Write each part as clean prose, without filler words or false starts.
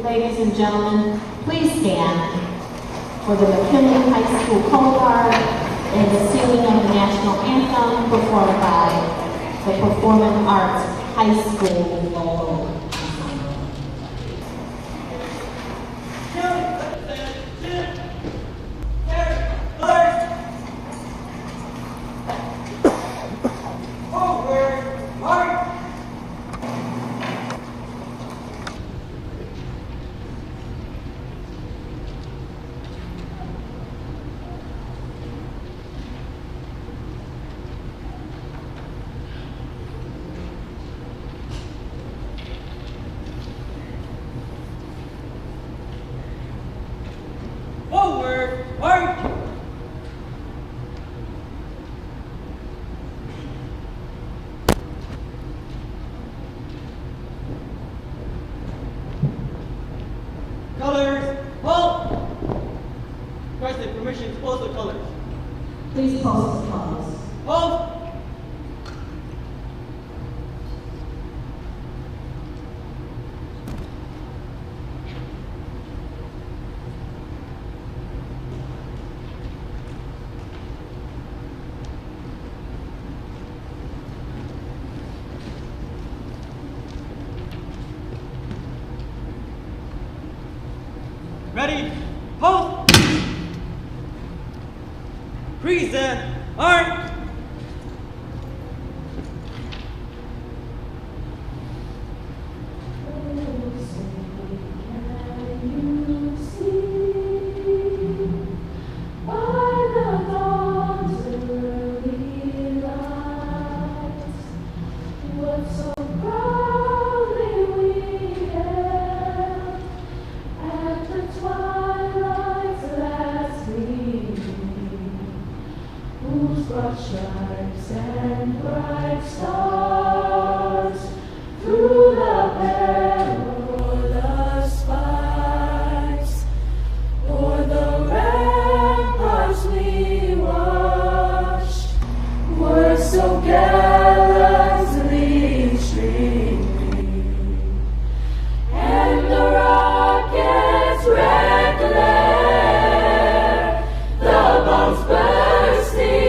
Ladies and gentlemen, please stand for the McKinley High School Coast Guard and the singing of the national anthem performed by the Performing Arts High School Vocal Ensemble. Colors, halt! Requesting permission to post the colors. Please post the colors. Halt! Ready, post! Present, art! Broad stripes and bright stars through the peril or the spikes, o'er the ramparts we watched, were so gallantly streaming, and the rockets' red glare, the bombs bursting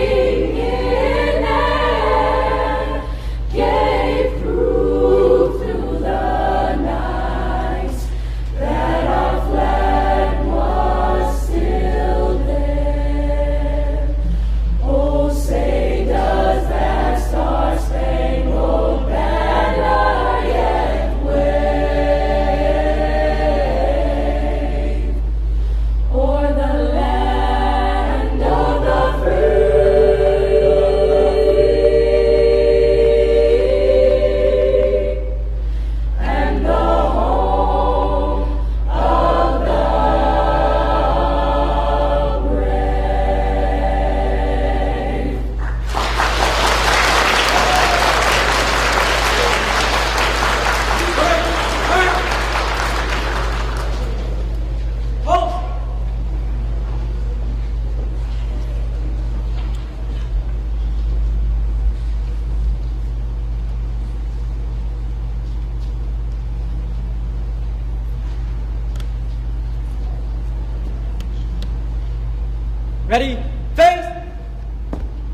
Ready, face,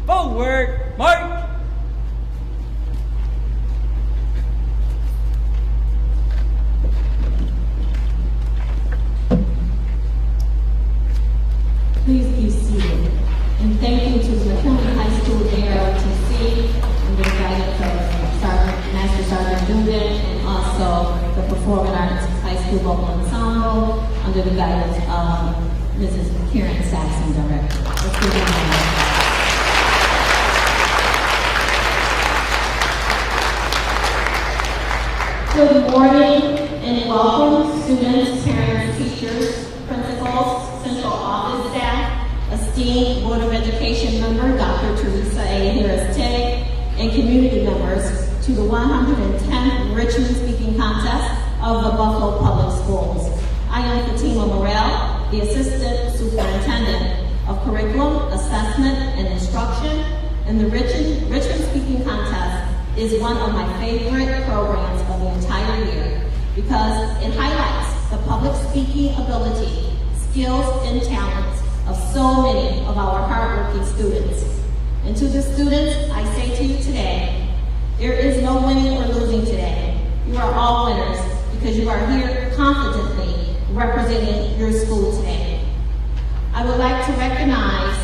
forward, march! Please be seated. And thank you to the McKinley High School AROTC under the guidance of Master Sergeant Dugan, and also the Performing Arts High School Vocal Ensemble under the guidance of Mrs. Karen Saxon, Director. Let's give them a hand. Good morning and welcome, students, parents, teachers, principals, central office staff, esteemed Board of Education member, Dr. Teresa A. Harris-Tig, and community members to the 110th Richmond Speaking Contest of the Buffalo Public Schools. I am Fatima Morrell, the Assistant Superintendent of Curriculum, Assessment, and Instruction, and the Richmond Speaking Contest is one of my favorite programs of the entire year because it highlights the public speaking ability, skills, and talents of so many of our hardworking students. And to the students, I say to you today, there is no winning or losing today. You are all winners because you are here confidently representing your school today. I would like to recognize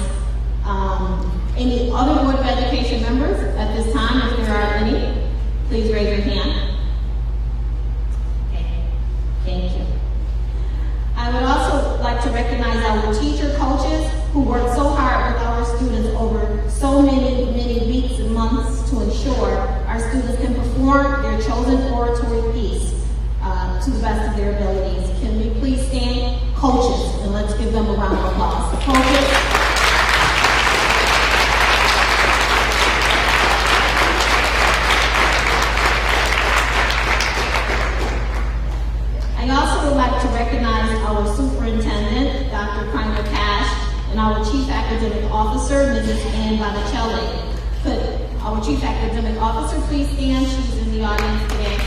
any other Board of Education members at this time, if there are any. Please raise your hand. Okay, thank you. I would also like to recognize our teacher coaches who work so hard with our students over so many weeks and months to ensure our students can perform their chosen oratory piece to the best of their abilities. Can we please stand, coaches, and let's give them a round of applause. Coaches. I also would like to recognize our superintendent, Dr. Kramer Cash, and our chief academic officer, Mrs. Ann Botticelli. Could our chief academic officer please stand? She's in the audience today.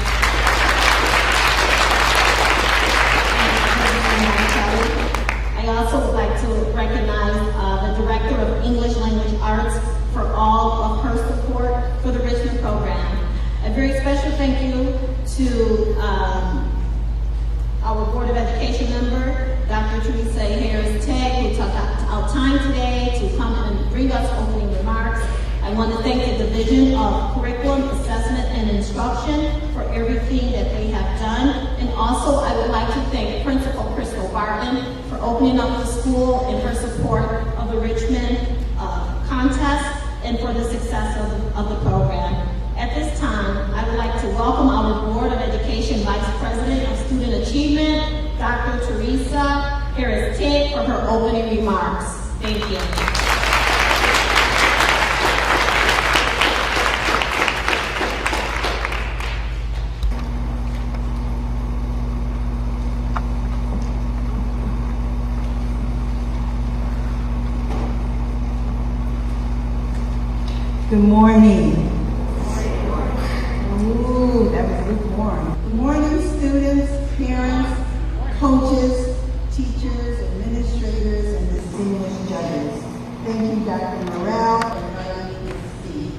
I also would like to recognize the Director of English Language Arts for all of her support for the Richmond program. A very special thank you to our Board of Education member, Dr. Teresa Harris-Tegg, who took out time today to come and bring us opening remarks. I want to thank the Division of Curriculum, Assessment, and Instruction for everything that they have done. And also, I would like to thank Principal Crystal Barton for opening up the school and her support of the Richmond contest and for the success of the program. At this time, I would like to welcome our Board of Education Vice President of Student Achievement, Dr. Teresa Harris-Tegg, for her opening remarks. Thank you. Good morning. Ooh, that was lukewarm. Good morning, students, parents, coaches, teachers, administrators, and distinguished judges. Thank you, Dr. Morrell, for inviting me to speak.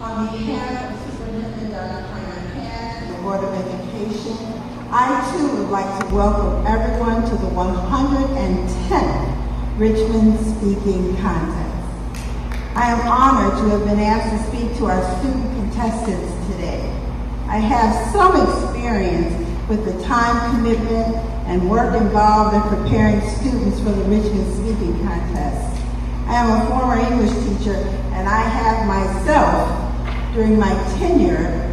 On behalf of Superintendent Dr. Kramer Cash and the Board of Education, I too would like to welcome everyone to the 110th Richmond Speaking Contest. I am honored to have been asked to speak to our student contestants today. I have some experience with the time commitment and work involved in preparing students for the Richmond Speaking Contest. I am a former English teacher, and I have myself, during my tenure,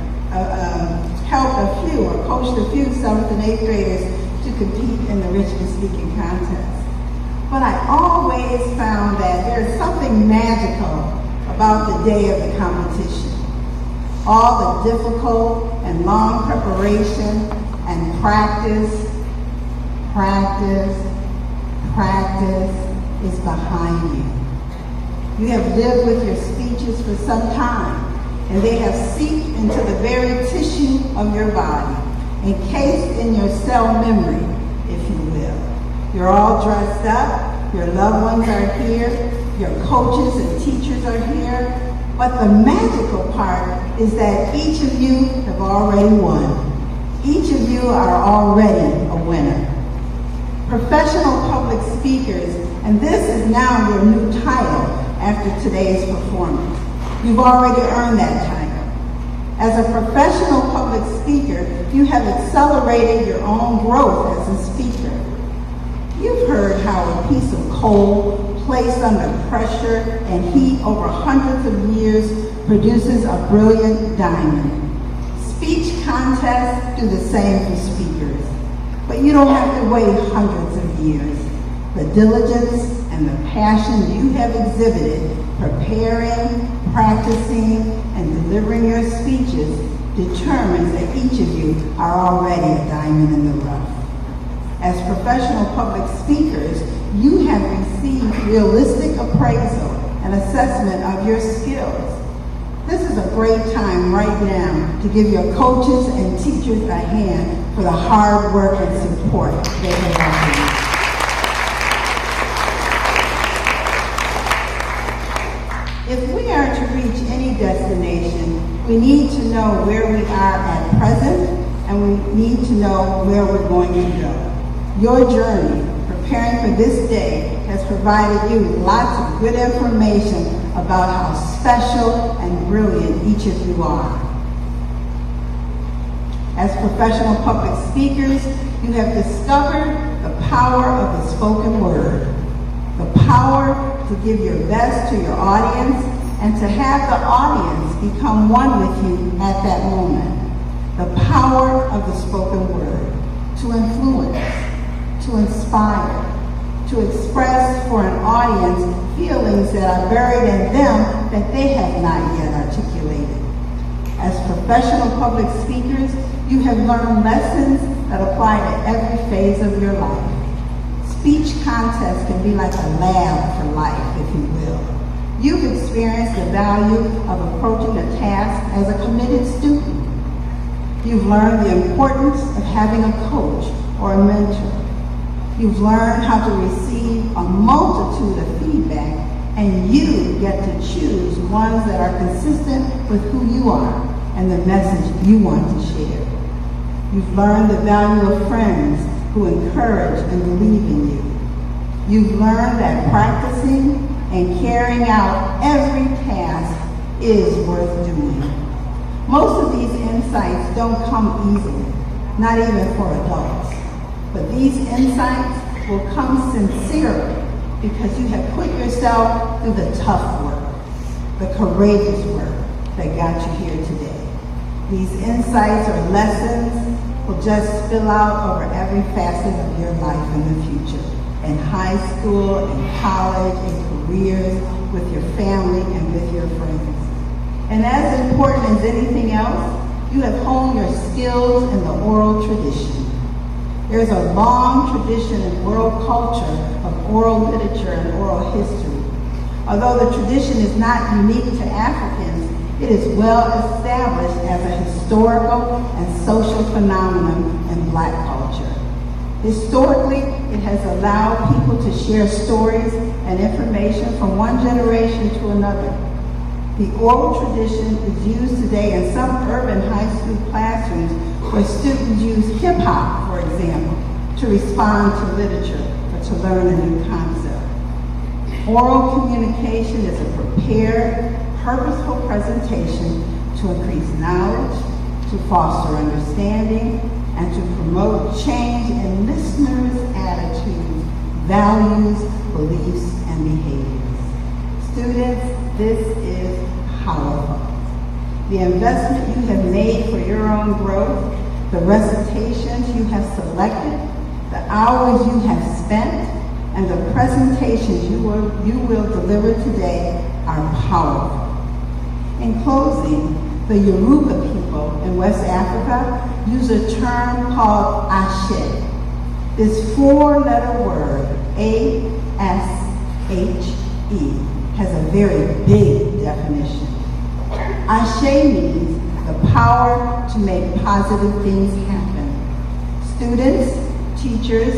helped or coached a few 7th and 8th graders to compete in the Richmond Speaking Contest. But I always found that there's something magical about the day of the competition. All the difficult and long preparation and practice is behind you. You have lived with your speeches for some time, and they have seeped into the very tissue of your body, encased in your cell memory, if you will. You're all dressed up, your loved ones are here, your coaches and teachers are here, but the magical part is that each of you have already won. Each of you are already a winner. Professional public speakers, and this is now your new title after today's performance. You've already earned that title. As a professional public speaker, you have accelerated your own growth as a speaker. You've heard how a piece of coal placed under pressure and heat over hundreds of years produces a brilliant diamond. Speech contests do the same for speakers, but you don't have to wait hundreds of years. The diligence and the passion you have exhibited preparing, practicing, and delivering your speeches determines that each of you are already a diamond in the rough. As professional public speakers, you have received realistic appraisal and assessment of your skills. This is a great time right now to give your coaches and teachers a hand for the hard work and support they have offered you. If we are to reach any destination, we need to know where we are at present, and we need to know where we're going to go. Your journey, preparing for this day, has provided you with lots of good information about how special and brilliant each of you are. As professional public speakers, you have discovered the power of the spoken word, the power to give your best to your audience and to have the audience become one with you at that moment. The power of the spoken word to influence, to inspire, to express for an audience feelings that are buried in them that they have not yet articulated. As professional public speakers, you have learned lessons that apply to every phase of your life. Speech contests can be like a lab for life, if you will. You've experienced the value of approaching a task as a committed student. You've learned the importance of having a coach or a mentor. You've learned how to receive a multitude of feedback, and you get to choose ones that are consistent with who you are and the message you want to share. You've learned the value of friends who encourage and believe in you. You've learned that practicing and carrying out every task is worth doing. Most of these insights don't come easily, not even for adults. But these insights will come sincerely because you have put yourself through the tough work, the courageous work that got you here today. These insights or lessons will just spill out over every facet of your life in the future, in high school, in college, in careers, with your family, and with your friends. And as important as anything else, you have honed your skills in the oral tradition. There's a long tradition in world culture of oral literature and oral history. Although the tradition is not unique to Africans, it is well established as a historical and social phenomenon in Black culture. Historically, it has allowed people to share stories and information from one generation to another. The oral tradition is used today in some urban high school classrooms where students use hip-hop, for example, to respond to literature or to learn a new concept. Oral communication is a prepared, purposeful presentation to increase knowledge, to foster understanding, and to promote change in listeners' attitudes, values, beliefs, and behaviors. Students, this is powerful. The investment you have made for your own growth, the recitations you have selected, the hours you have spent, and the presentations you will deliver today are powerful. In closing, the Yoruba people in West Africa use a term called ashe. This four-letter word, A-S-H-E, has a very big definition. Ashe means the power to make positive things happen. Students, teachers,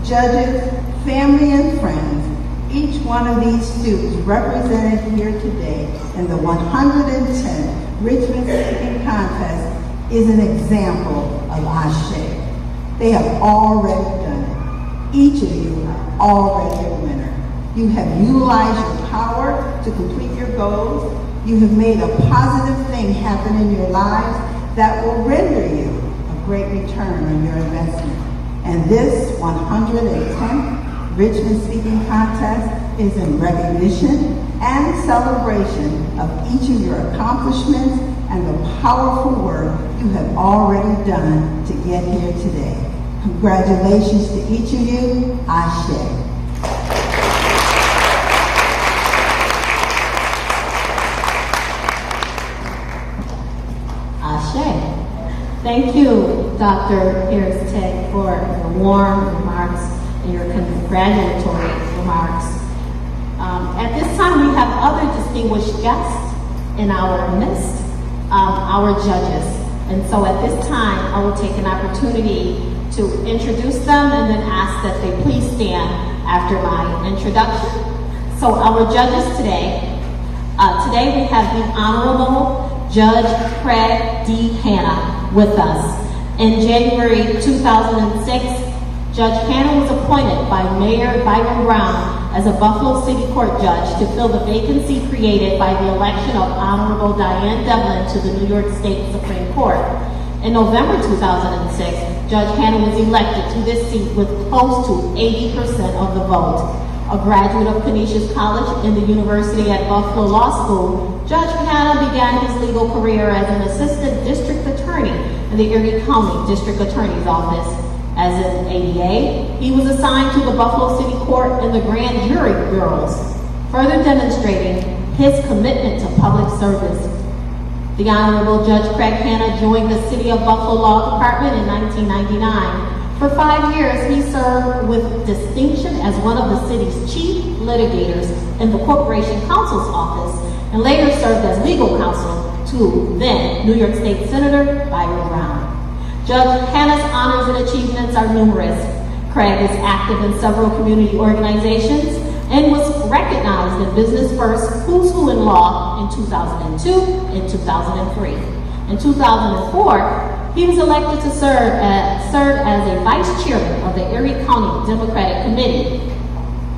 judges, family, and friends, each one of these students represented here today in the 110th Richmond Speaking Contest is an example of ashe. They have already done it. Each of you are already a winner. You have utilized your power to complete your goals. You have made a positive thing happen in your lives that will render you a great return on your investment. And this 110th Richmond Speaking Contest is in recognition and celebration of each of your accomplishments and the powerful work you have already done to get here today. Congratulations to each of you. Ashe. Thank you, Dr. Harris-Tech, for your warm remarks and your congratulatory remarks. At this time, we have other distinguished guests in our midst, our judges. And so at this time, I will take an opportunity to introduce them and then ask that they please stand after my introduction. So our judges today we have the Honorable Judge Craig D. Hanna with us. In January 2006, Judge Hanna was appointed by Mayor Byron Brown as a Buffalo City Court judge to fill the vacancy created by the election of Honorable Diane Devlin to the New York State Supreme Court. In November 2006, Judge Hanna was elected to this seat with close to 80% of the vote. A graduate of Canisius College and the University at Buffalo Law School, Judge Hanna began his legal career as an assistant district attorney in the Erie County District Attorney's Office. As an ADA, he was assigned to the Buffalo City Court and the Grand Jury Bureaus, further demonstrating his commitment to public service. The Honorable Judge Craig Hanna joined the City of Buffalo Law Department in 1999. For 5 years, he served with distinction as one of the city's chief litigators in the Corporation Counsel's office, and later served as legal counsel to then New York State Senator Byron Brown. Judge Hanna's honors and achievements are numerous. Craig is active in several community organizations and was recognized in Business First Who's Who in Law in 2002 and 2003. In 2004, he was elected to serve as a vice chairman of the Erie County Democratic Committee.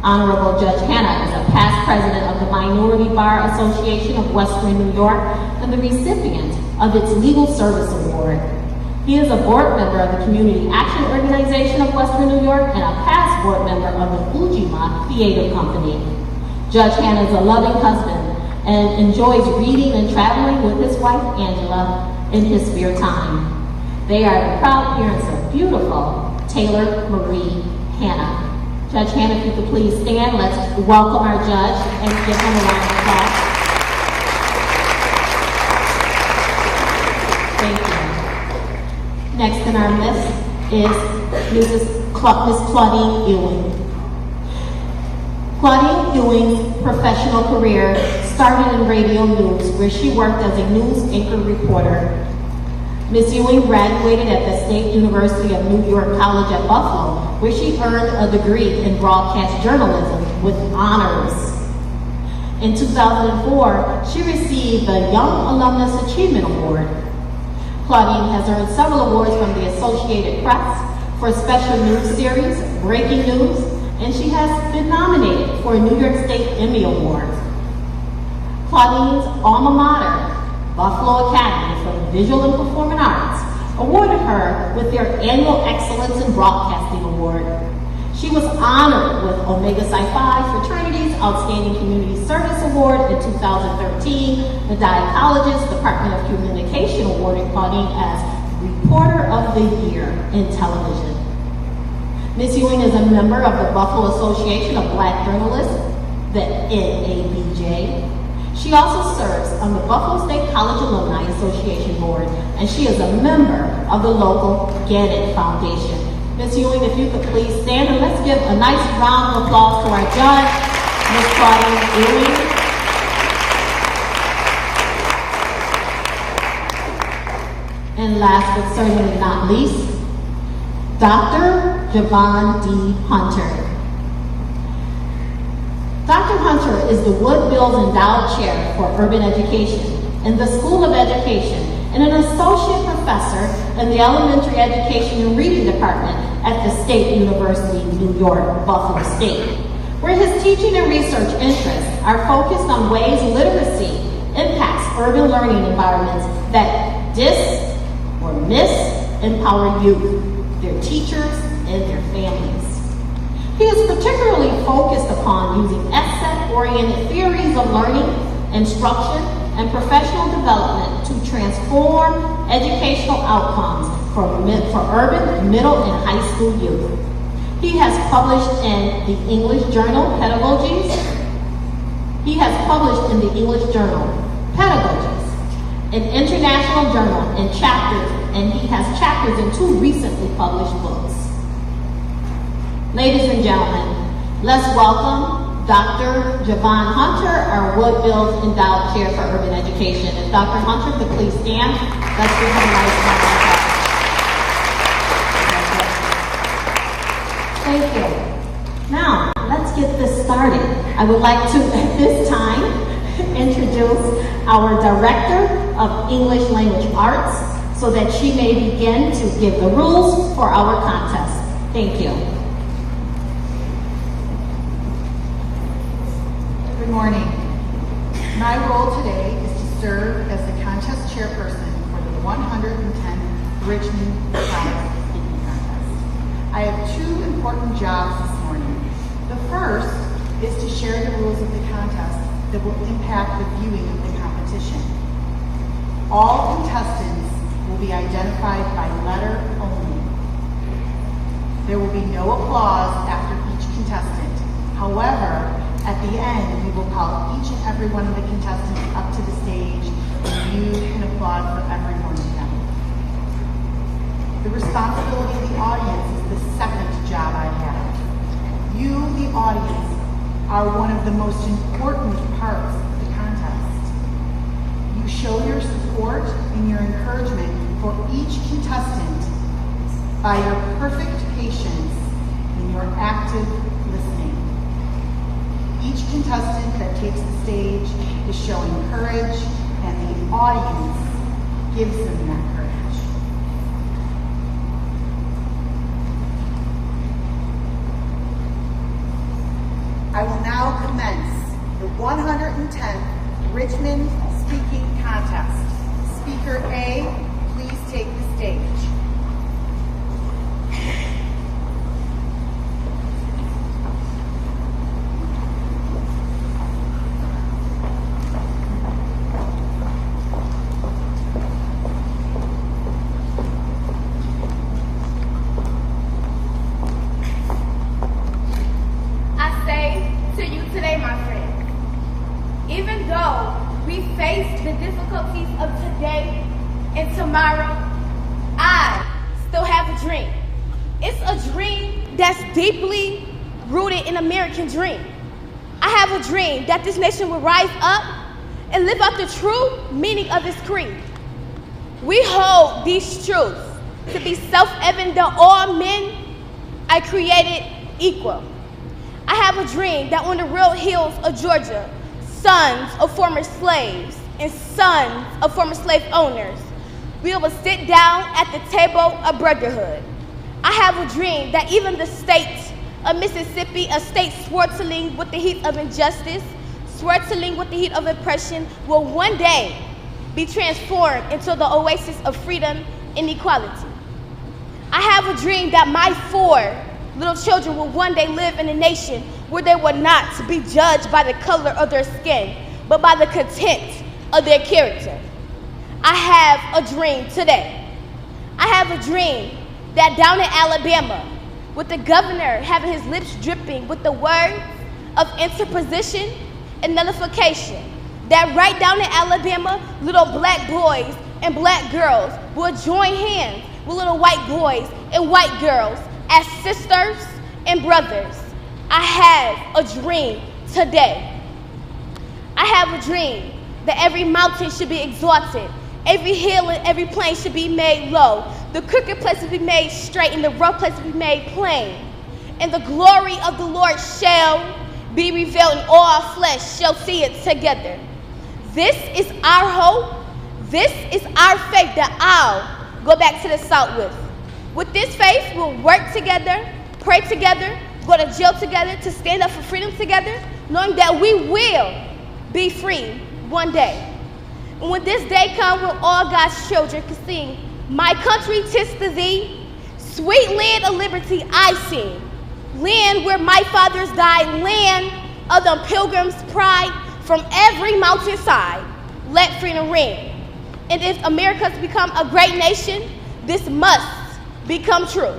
Honorable Judge Hanna is a past president of the Minority Bar Association of Western New York and the recipient of its Legal Service Award. He is a board member of the Community Action Organization of Western New York and a past board member of the Ujima Theater Company. Judge Hanna is a loving husband and enjoys reading and traveling with his wife Angela in his spare time. They are the proud parents of beautiful Taylor Marie Hanna. Judge Hanna, if you could please stand, let's welcome our judge and give him a round of applause. Thank you. Next in our list is Miss Claudine Ewing. Claudine Ewing's professional career started in radio news, where she worked as a news anchor reporter. Ms. Ewing graduated at the State University of New York College at Buffalo, where she earned a degree in broadcast journalism with honors. In 2004, she received the Young Alumnus Achievement Award. Claudine has earned several awards from the Associated Press for special news series, Breaking News, and she has been nominated for a New York State Emmy Award. Claudine's alma mater, Buffalo Academy for the Visual and Performing Arts, awarded her with their Annual Excellence in Broadcasting Award. She was honored with Omega Psi Phi Fraternity's Outstanding Community Service Award in 2013. The Dietologist Department of Communication awarded Claudine as Reporter of the Year in Television. Ms. Ewing is a member of the Buffalo Association of Black Journalists, the NABJ. She also serves on the Buffalo State College Alumni Association Board, and she is a member of the local Get It Foundation. Ms. Ewing, if you could please stand, and let's give a nice round of applause to our judge, Ms. Claudine Ewing. And last but certainly not least, Dr. Javon D. Hunter. Dr. Hunter is the Woodbills Endowed Chair for Urban Education in the School of Education and an associate professor in the Elementary Education and Reading Department at the State University, New York, Buffalo State, where his teaching and research interests are focused on ways literacy impacts urban learning environments that or misempower youth, their teachers, and their families. He is particularly focused upon using asset-oriented theories of learning, instruction, and professional development to transform educational outcomes for urban, middle, and high school youth. He has published in the English Journal Pedagogies. An international journal, and he has chapters in 2 recently published books. Ladies and gentlemen, let's welcome Dr. Javon Hunter, our Woodville Endowed Chair for Urban Education. If Dr. Hunter could please stand, let's give him a nice round of applause. Thank you. Now, let's get this started. I would like to, at this time, introduce our Director of English Language Arts so that she may begin to give the rules for our contest. Thank you. Good morning. My role today is to serve as the contest chairperson for the 110th Richmond Speaking Contest. I have two important jobs this morning. The first is to share the rules of the contest that will impact the viewing of the competition. All contestants will be identified by letter only. There will be no applause after each contestant. However, at the end, we will call each and every one of the contestants up to the stage, and you can applaud for every one of them. The responsibility of the audience is the second job I have. You, the audience, are one of the most important parts of the contest. You show your support and your encouragement for each contestant by your perfect patience and your active listening. Each contestant that takes the stage is showing courage, and the audience gives them that courage. I will now commence the 110th Richmond Speaking Contest. Speaker A, please take the stage. The difficulties of today and tomorrow, I still have a dream. It's a dream that's deeply rooted in American dream. I have a dream that this nation will rise up and live out the true meaning of its creed. We hold these truths to be self-evident that all men are created equal. I have a dream that on the real hills of Georgia, sons of former slaves and sons of former slave owners, we will sit down at the table of brotherhood. I have a dream that even the state of Mississippi, a state swirling with the heat of injustice, swirling with the heat of oppression, will one day be transformed into the oasis of freedom and equality. I have a dream that my 4 little children will one day live in a nation where they will not be judged by the color of their skin, but by the content of their character. I have a dream today. I have a dream that down in Alabama, with the governor having his lips dripping with the words of interposition and nullification, that right down in Alabama, little black boys and black girls will join hands with little white boys and white girls as sisters and brothers. I have a dream today. I have a dream that every mountain should be exalted, every hill and every plain should be made low, the crooked places be made straight and the rough places be made plain, and the glory of the Lord shall be revealed, and all flesh shall see it together. This is our hope. This is our faith that I'll go back to the South with. With this faith, we'll work together, pray together, go to jail together, to stand up for freedom together, knowing that we will be free one day. And when this day comes, when all God's children can sing, my country, 'tis to thee, sweet land of liberty I sing, land where my fathers died, land of the pilgrims' pride, from every mountainside, let freedom ring. And if America's become a great nation, this must become true.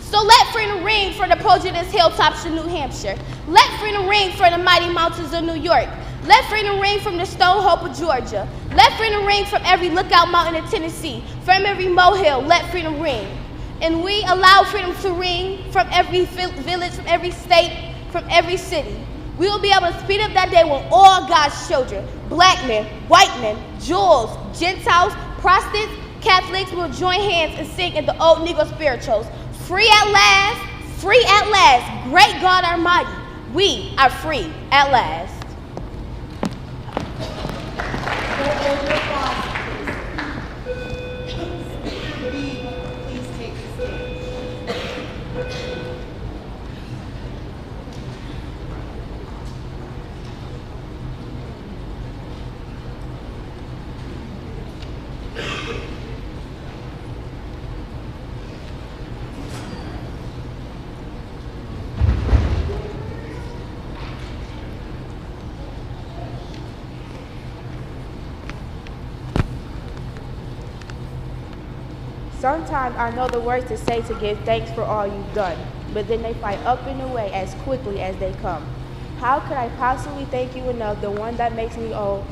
So let freedom ring from the President's hilltops of New Hampshire. Let freedom ring from the mighty mountains of New York. Let freedom ring from the Stone Hope of Georgia. Let freedom ring from every lookout mountain in Tennessee. From every molehill, let freedom ring. And we allow freedom to ring from every village, from every state, from every city. We will be able to speed up that day when all God's children, black men, white men, Jews, Gentiles, Protestants, Catholics will join hands and sing in the old Negro spirituals. Free at last, great God Almighty, we are free at last. Sometimes I know the words to say to give thanks for all you've done, but then they fly up and away as quickly as they come. How could I possibly thank you enough, the one that makes me owe,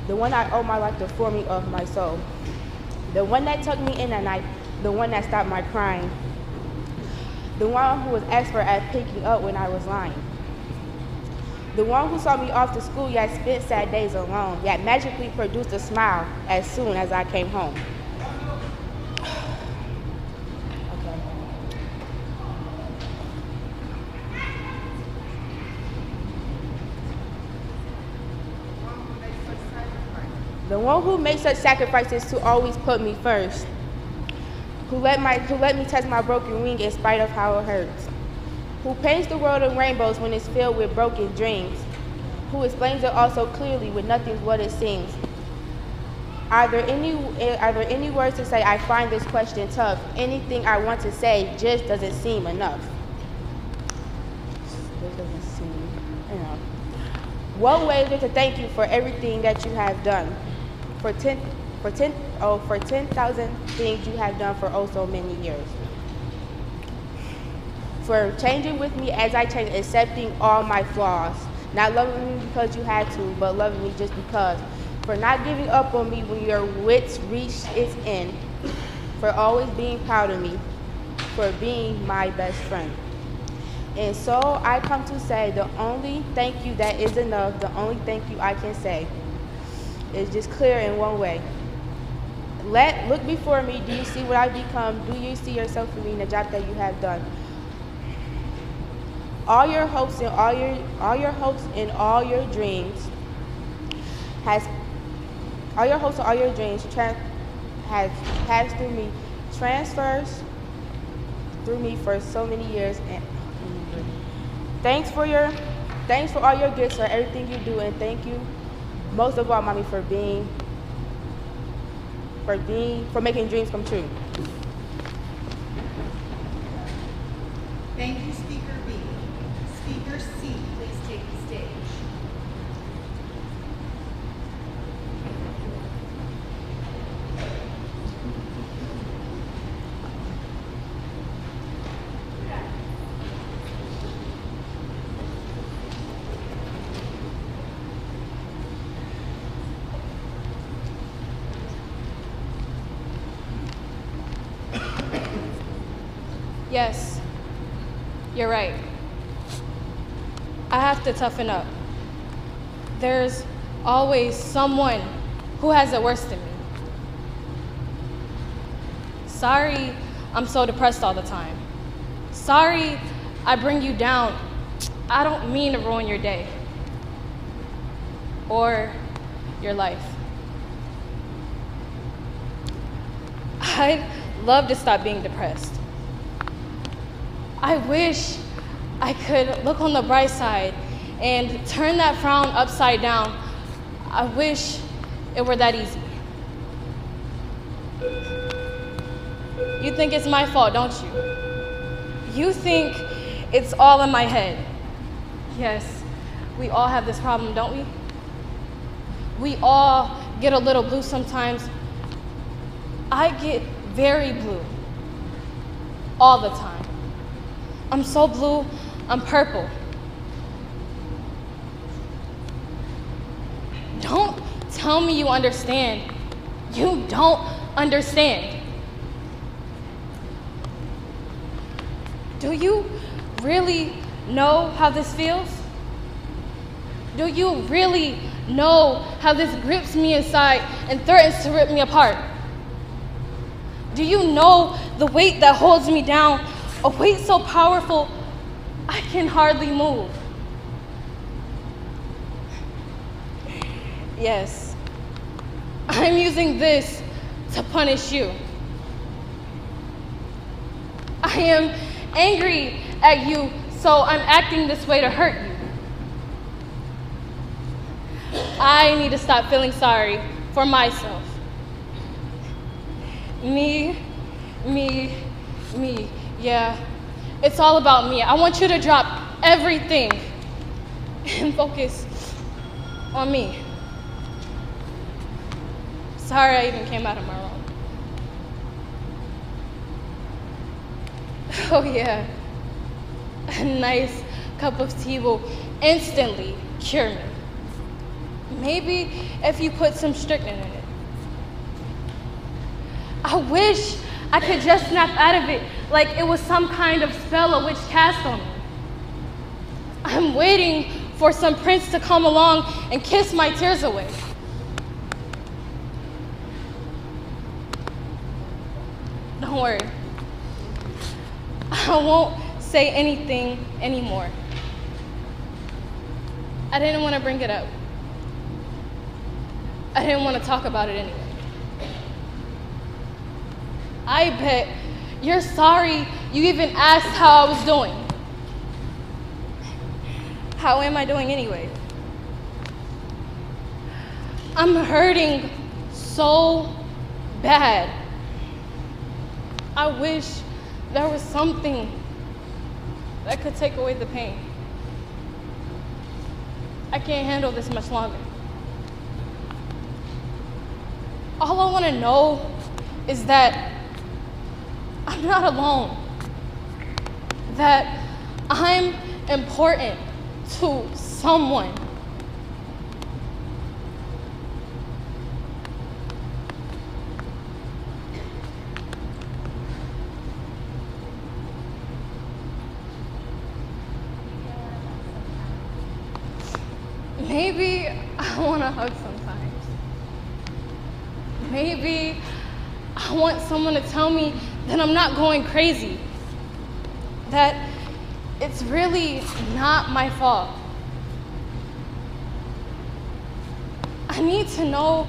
the one I owe my life, the forming of my soul, the one that took me in at night, the one that stopped my crying, the one who was expert at picking up when I was lying, the one who saw me off to school yet spent sad days alone, yet magically produced a smile as soon as I came home. The one who makes such sacrifices to always put me first, who let me touch my broken wing in spite of how it hurts, who paints the world in rainbows when it's filled with broken dreams, who explains it all so clearly when nothing's what it seems. Are there any words to say? I find this question tough. Anything I want to say just doesn't seem enough. What way is there to thank you for everything that you have done? For 10,000 things you have done for oh so many years. For changing with me as I change, accepting all my flaws. Not loving me because you had to, but loving me just because. For not giving up on me when your wits reached its end. For always being proud of me. For being my best friend. And so I come to say the only thank you that is enough, the only thank you I can say is just clear in one way. Look before me. Do you see what I've become? Do you see yourself in me in the job that you have done? All your hopes and all your dreams has passed through me, transfers through me for so many years. And thanks for all your gifts, for everything you do, and thank you most of all, Mommy, for making dreams come true. Thank you, Speaker B. Speaker C, please take the stage. Yes, you're right. I have to toughen up. There's always someone who has it worse than me. Sorry I'm so depressed all the time. Sorry I bring you down. I don't mean to ruin your day or your life. I'd love to stop being depressed. I wish I could look on the bright side and turn that frown upside down. I wish it were that easy. You think it's my fault, don't you? You think it's all in my head. Yes, we all have this problem, don't we? We all get a little blue sometimes. I get very blue all the time. I'm so blue, I'm purple. Don't tell me you understand. You don't understand. Do you really know how this feels? Do you really know how this grips me inside and threatens to rip me apart? Do you know the weight that holds me down, a weight so powerful I can hardly move? Yes, I'm using this to punish you. I am angry at you, so I'm acting this way to hurt you. I need to stop feeling sorry for myself. Me. Yeah, it's all about me. I want you to drop everything and focus on me. Sorry I even came out of my room. Oh yeah, a nice cup of tea will instantly cure me. Maybe if you put some strychnine in it. I wish I could just snap out of it like it was some kind of spell a witch cast on me. I'm waiting for some prince to come along and kiss my tears away. Don't worry. I won't say anything anymore. I didn't want to bring it up. I didn't want to talk about it anyway. I bet you're sorry you even asked how I was doing. How am I doing anyway? I'm hurting so bad. I wish there was something that could take away the pain. I can't handle this much longer. All I want to know is that I'm not alone. That I'm important to someone. Maybe I want to hug sometimes. Maybe I want someone to tell me that I'm not going crazy. That it's really not my fault. I need to know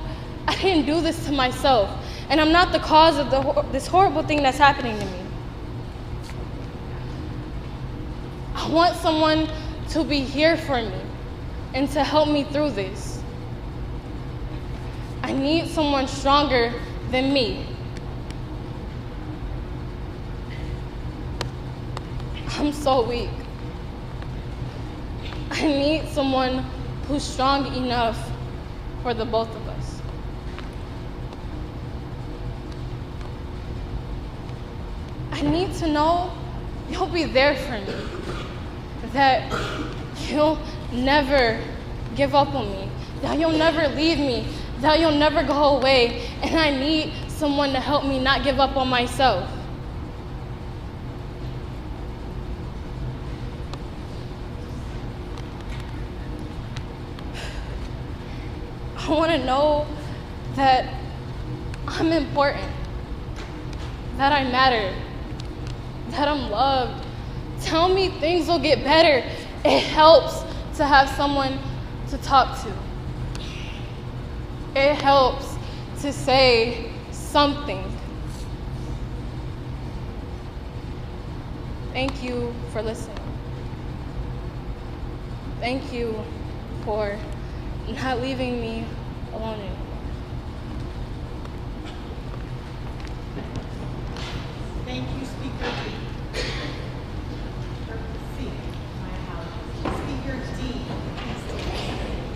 I didn't do this to myself, and I'm not the cause of this horrible thing that's happening to me. I want someone to be here for me and to help me through this. I need someone stronger than me. I'm so weak. I need someone who's strong enough for the both of us. I need to know you'll be there for me. That you'll never give up on me. That you'll never leave me. That you'll never go away. And I need someone to help me not give up on myself. I want to know that I'm important, that I matter, that I'm loved. Tell me things will get better. It helps to have someone to talk to. It helps to say something. Thank you for listening. Thank you for not leaving me alone anymore. Thank you, Speaker D. C. My apologies. Speaker D. Please take the stage.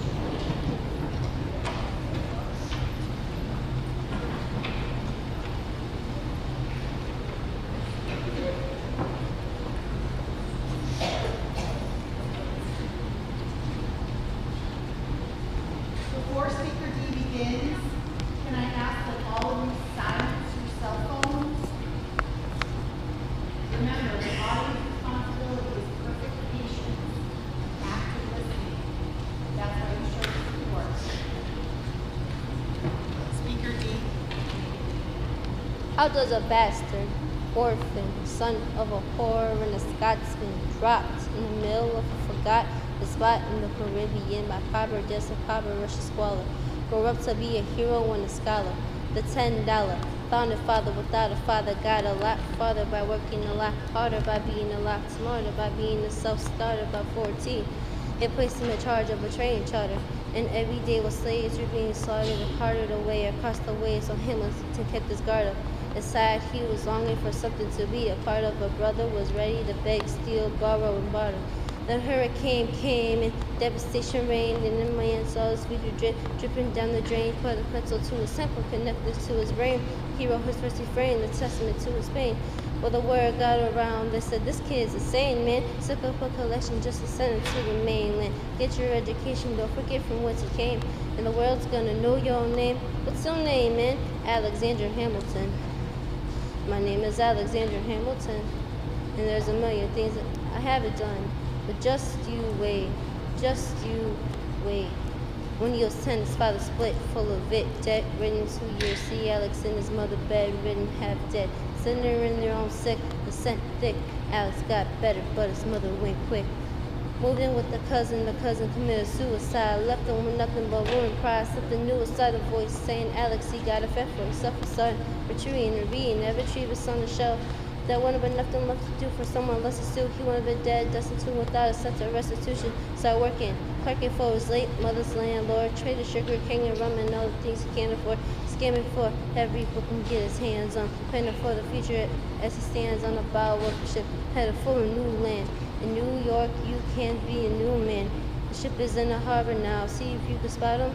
Before Speaker D begins How does a bastard, orphan, son of a whore and a Scotsman, dropped in the middle of a forgotten spot in the Caribbean by pauper, just a pauper, Russian squalor, grow up to be a hero and a scholar? The $10 founded father without a father got a lot farther by working a lot harder, by being a lot smarter, by being a self-starter. By 14, it placed him in charge of a train charter, and every day while slaves were being slaughtered and carted away across the waves, so Hamilton kept his guard up. Inside, he was longing for something to be a part of. A brother was ready to beg, steal, borrow, and barter. The hurricane came and devastation reigned, and the man saw his future dripping down the drain. Put a pencil to his temple, connected to his brain. He wrote his first refrain, the testament to his pain. Well, the word got around. They said, this kid's insane, man. Took up a collection just to send him to the mainland. Get your education, don't forget from whence you came. And the world's gonna know your name. What's your name, man? Alexander Hamilton. My name is Alexander Hamilton. And there's a million things that I haven't done. But just you wait, just you wait. When he was 10, his father split, full of it, debt ridden 2 years. See Alex in his mother bedridden, half dead. Sitting there in their own sick, the scent thick. Alex got better, but his mother went quick. Moved in with the cousin committed suicide. Left him with nothing but ruin, pride. Something new inside a voice saying, Alex, he got a fed for himself. A son, retreating and reading, never retrieve his on the shelf. There wouldn't have been nothing left to do for someone less to sue. He would have been dead, destitute without a sense of restitution. Started working, clerking for his late mother's landlord. Traded sugar, cane, and rum, and all the things he can't afford. Scamming for every book he can get his hands on. Planning for the future as he stands on a bow of a ship, headed for a new land. In New York, you can be a new man. The ship is in the harbor now. See if you can spot him.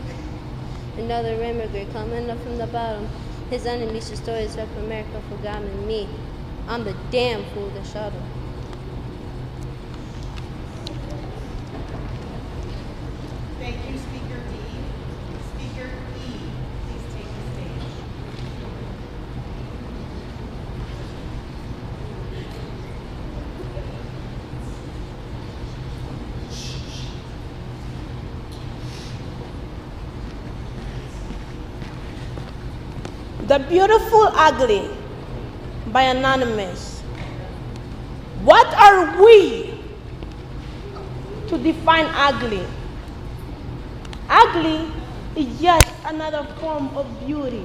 Another immigrant coming up from the bottom. His enemies, the stories rep America, forgotten me. I'm the damn fool that shot him. Thank you, Speaker D. Speaker E, please take the stage. The Beautiful Ugly by Anonymous. What are we to define ugly? Ugly is just another form of beauty.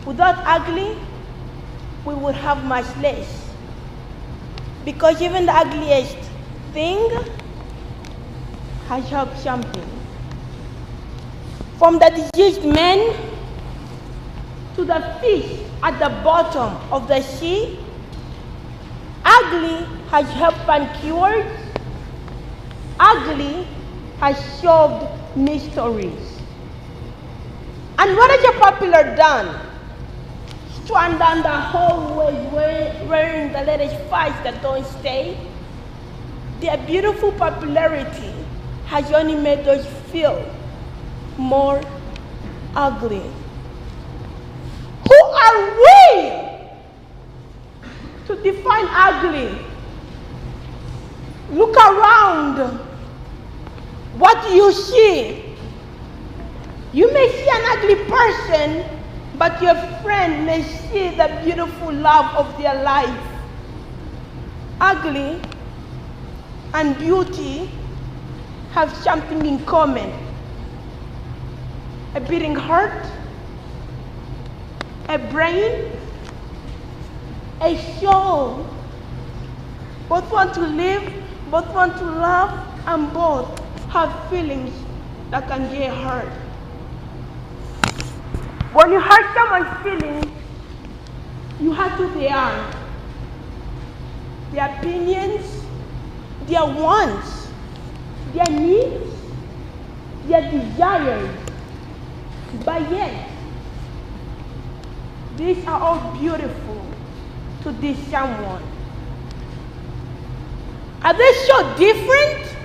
Without ugly, we would have much less. Because even the ugliest thing has helped something. From the diseased man to the fish at the bottom of the sea, ugly has helped find cures. Ugly has solved mysteries. And what has a popular done? Stand down the hallways wearing the latest fights that don't stay. Their beautiful popularity has only made us feel more ugly. Who are we to define ugly? Look around. What do you see? You may see an ugly person, but your friend may see the beautiful love of their life. Ugly and beauty have something in common. A beating heart, a brain, a soul. Both want to live, both want to love, and both have feelings that can get hurt. When you hurt someone's feelings, you hurt who they are. Their opinions, their wants, their needs, their desires. But yet, these are all beautiful to this someone. Are they so different?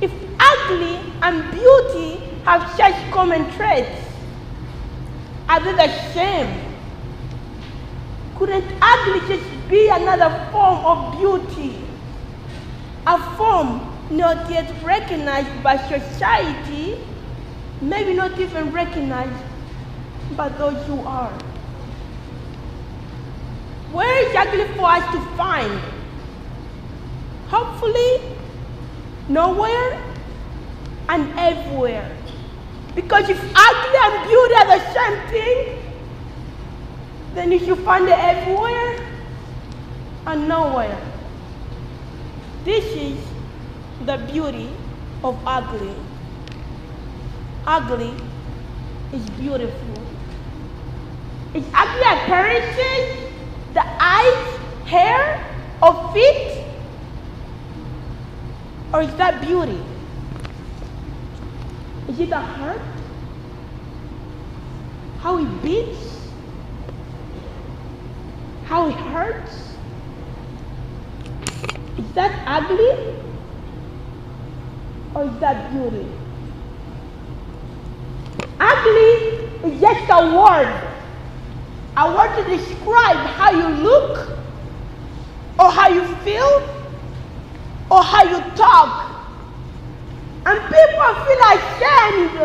If ugly and beauty have such common traits, are they the same? Couldn't ugly just be another form of beauty? A form not yet recognized by society, maybe not even recognized by those who are. is ugly for us to find? Hopefully, nowhere and everywhere. Because if ugly and beauty are the same thing, then you should find it everywhere and nowhere. This is the beauty of ugly. Ugly is beautiful. Is ugly appearances, the eyes, hair, or feet? Or is that beauty? Is it the heart? How it beats? How it hurts? Is that ugly? Or is that beauty? Ugly is just a word to describe how you look, or how you feel, or how you talk. And people feel ashamed.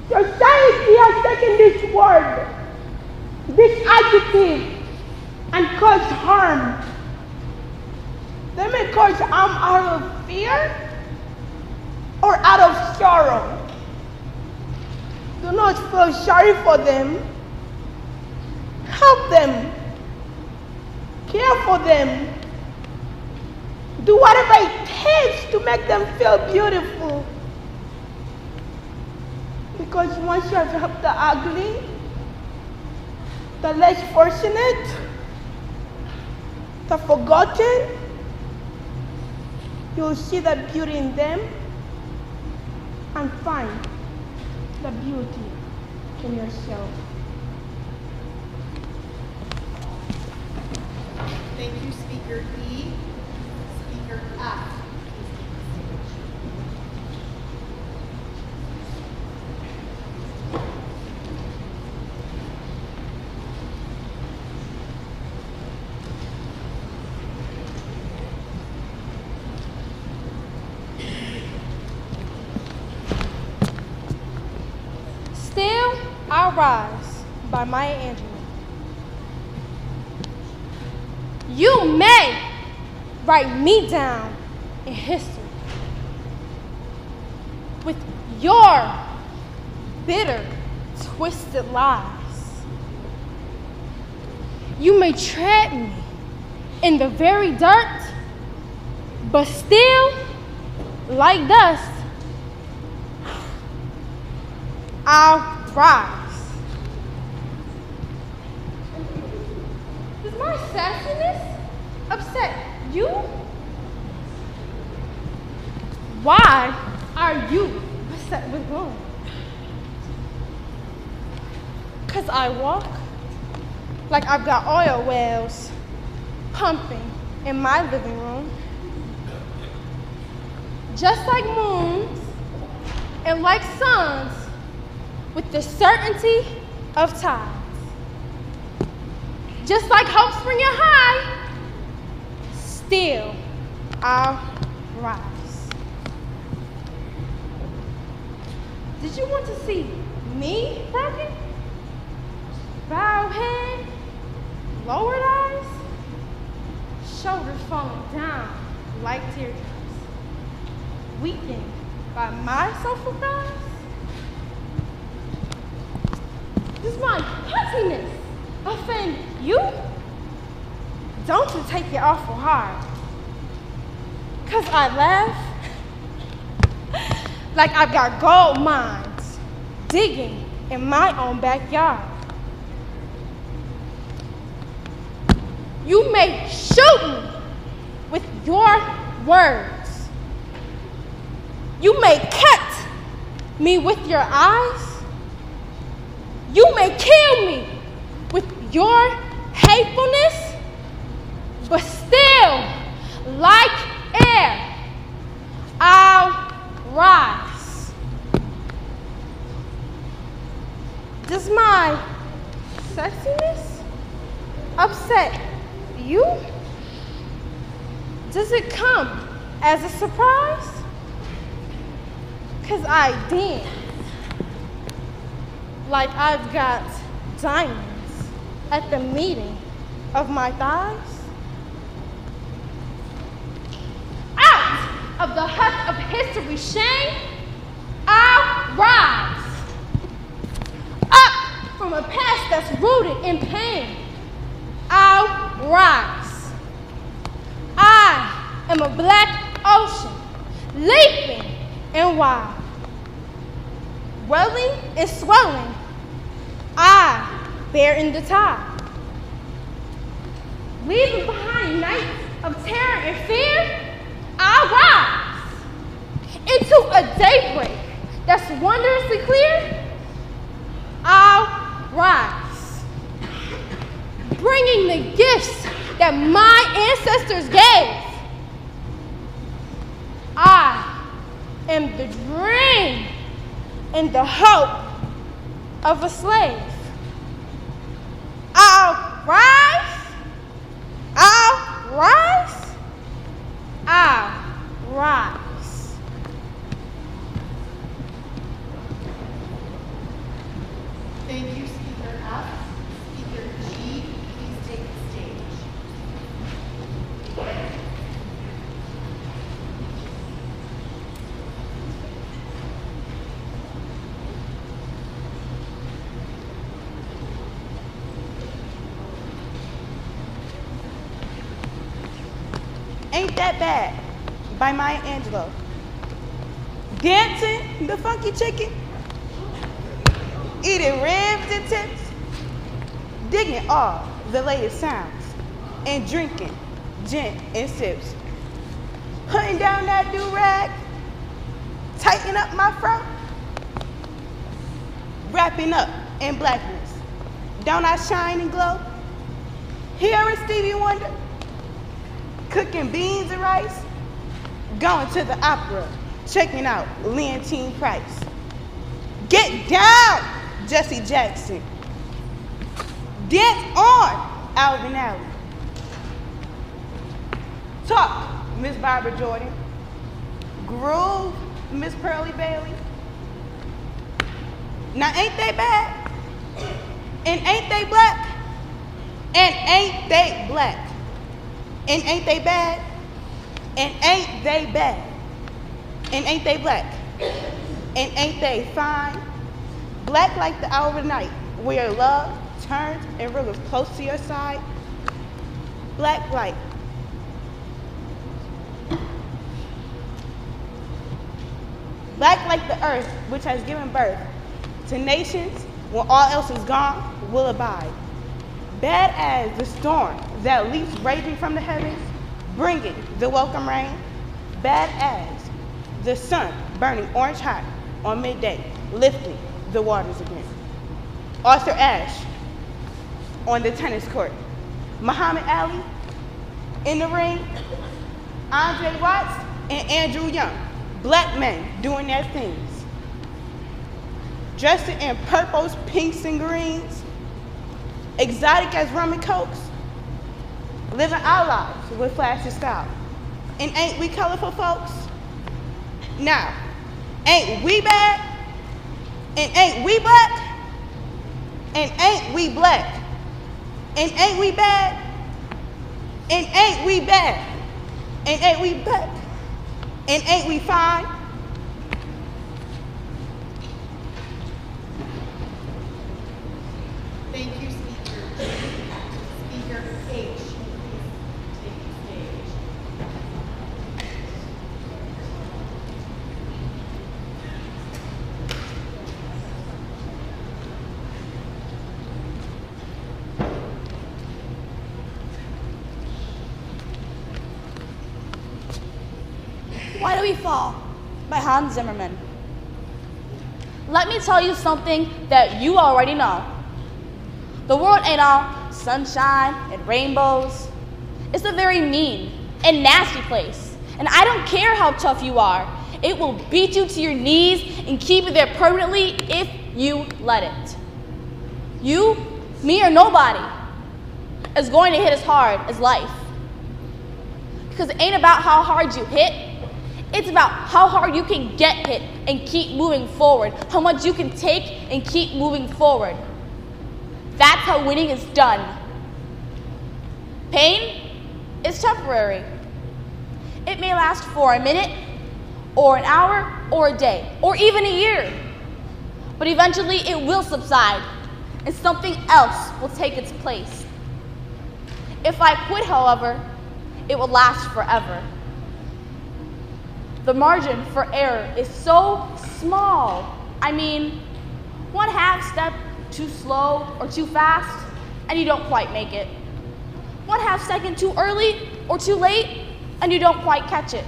Society has taken this word, this adjective, and caused harm. They may cause harm out of fear or out of sorrow. Do not feel sorry for them. Help them. Care for them. Do whatever it takes to make them feel beautiful. Because once you have helped the ugly, the less fortunate, the forgotten, you'll see the beauty in them and find the beauty in yourself. Thank you, Speaker E. Speaker F. Still, I Rise by Maya Angelou. You may write me down in history with your bitter, twisted lies. You may tread me in the very dirt, but still, like dust, I'll rise. Does my sassiness upset you? Why are you beset with gloom? 'Cause I walk like I've got oil wells pumping in my living room, just like moons and like suns, with the certainty of tides. Just like hope springing high, still I'll rise. Did you want to see me broken? Bowed head, lowered eyes, shoulders falling down like teardrops, weakened by my soulful cries? Does my pettiness offend you? Don't you take it awful hard, 'cause I laugh like I've got gold mines digging in my own backyard. You may shoot me with your words. You may cut me with your eyes. You may kill me with your hatefulness, but still, like air, I'll rise. Does my sexiness upset you? Does it come as a surprise? 'Cause I dance like I've got diamonds at the meeting of my thighs. Out of the husk of history shame, I'll rise. Up from a past that's rooted in pain, I'll rise. I am a black ocean, leaping and wild. Welling and swelling, I bear in the tide. Leaving behind nights of terror and fear, I'll rise into a daybreak that's wondrously clear. I'll rise, bringing the gifts that my ancestors gave. I am the dream and the hope of a slave. I'll rise. I'll rise. I'll rise. Thank you, Speaker F. Speaker G, please take the stage. Ain't That Bad by Maya Angelou. Dancing the funky chicken, eating ribs and tips, digging all the latest sounds, and drinking gin and sips. Putting down that do-rag, tighten up my fro, wrapping up in blackness. Don't I shine and glow? Hearing Stevie Wonder, cooking beans and rice, going to the opera, checking out Leontine Price. Get down, Jesse Jackson. Dance on, Alvin Alley. Talk, Miss Barbara Jordan. Groove, Miss Pearlie Bailey. Now ain't they bad? And ain't they black? And ain't they black? And ain't they bad? And ain't they bad? And ain't they black? And ain't they fine? Black like the hour of night, where love turns and wriggles close to your side. Black like. Black like the earth, which has given birth to nations when all else is gone, will abide. Bad as the storm that leaps raging from the heavens, bringing the welcome rain. Bad as the sun burning orange hot on midday, lifting the waters again. Arthur Ashe on the tennis court. Muhammad Ali in the ring. Andre Watts and Andrew Young. Black men doing their things. Dressed in purples, pinks, and greens. Exotic as rum and cokes. Living our lives with flashy style. And ain't we colorful folks? Now, ain't we bad? And ain't we black? And ain't we black? And ain't we bad? And ain't we bad? And ain't we black? And ain't we fine? Thank you, Speaker G. Speaker H, please take the stage. Why Do We Fall by Hans Zimmerman. Let me tell you something that you already know. The world ain't all sunshine and rainbows. It's a very mean and nasty place. And I don't care how tough you are. It will beat you to your knees and keep you there permanently if you let it. You, me, or nobody is going to hit as hard as life. Because it ain't about how hard you hit. It's about how hard you can get hit and keep moving forward. How much you can take and keep moving forward. That's how winning is done. Pain is temporary. It may last for a minute, or an hour, or a day, or even a year. But eventually it will subside, and something else will take its place. If I quit, however, it will last forever. The margin for error is so small. I mean, 1/2 step too slow or too fast, and you don't quite make it. 1/2 second too early or too late, and you don't quite catch it.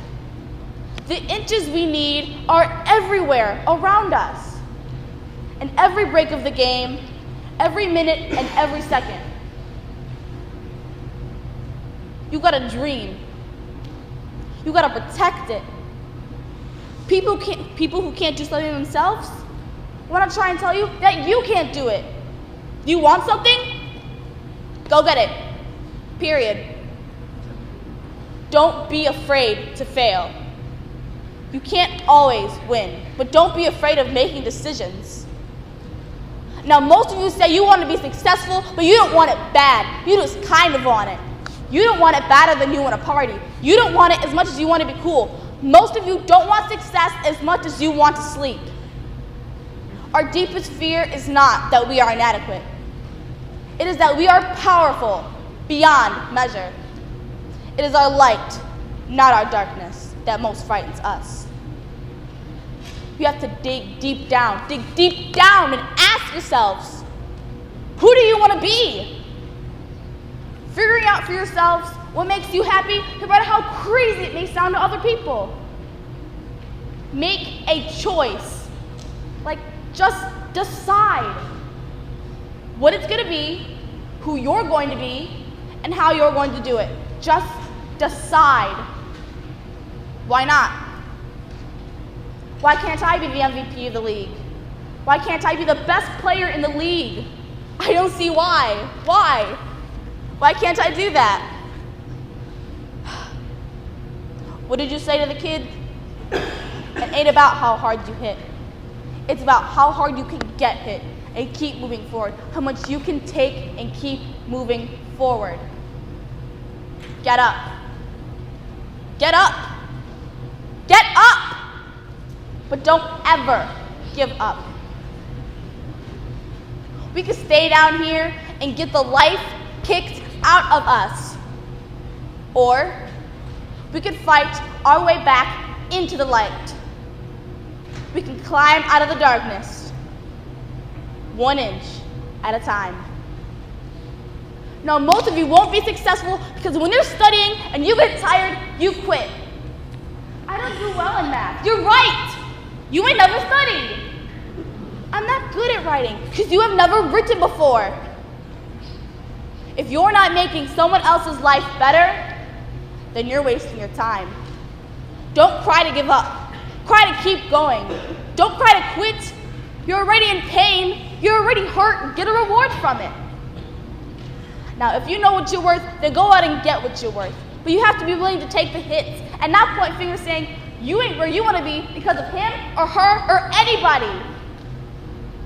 The inches we need are everywhere around us. And every break of the game, every minute and every second. You gotta dream. You gotta protect it. People who can't do something themselves, I wanna try and tell you that you can't do it. You want something? Go get it. Period. Don't be afraid to fail. You can't always win, but don't be afraid of making decisions. Now, most of you say you want to be successful, but you don't want it bad. You just kind of want it. You don't want it better than you want to party. You don't want it as much as you want to be cool. Most of you don't want success as much as you want to sleep. Our deepest fear is not that we are inadequate. It is that we are powerful beyond measure. It is our light, not our darkness, that most frightens us. You have to dig deep down and ask yourselves, who do you want to be? Figuring out for yourselves what makes you happy, no matter how crazy it may sound to other people. Make a choice. Just decide what it's going to be, who you're going to be, and how you're going to do it. Just decide. Why not? Why can't I be the MVP of the league? Why can't I be the best player in the league? I don't see why. Why? Why can't I do that? What did you say to the kid? It ain't about how hard you hit. It's about how hard you can get hit and keep moving forward. How much you can take and keep moving forward. Get up. Get up. Get up! But don't ever give up. We could stay down here and get the life kicked out of us. Or we could fight our way back into the light. We can climb out of the darkness, 1 inch at a time. Now, most of you won't be successful because when you're studying and you get tired, you quit. I don't do well in math. You're right. You ain't never studied. I'm not good at writing because you have never written before. If you're not making someone else's life better, then you're wasting your time. Don't cry to give up. Cry to keep going. Don't cry to quit. You're already in pain. You're already hurt. Get a reward from it. Now, if you know what you're worth, then go out and get what you're worth. But you have to be willing to take the hits and not point fingers saying, you ain't where you want to be because of him or her or anybody.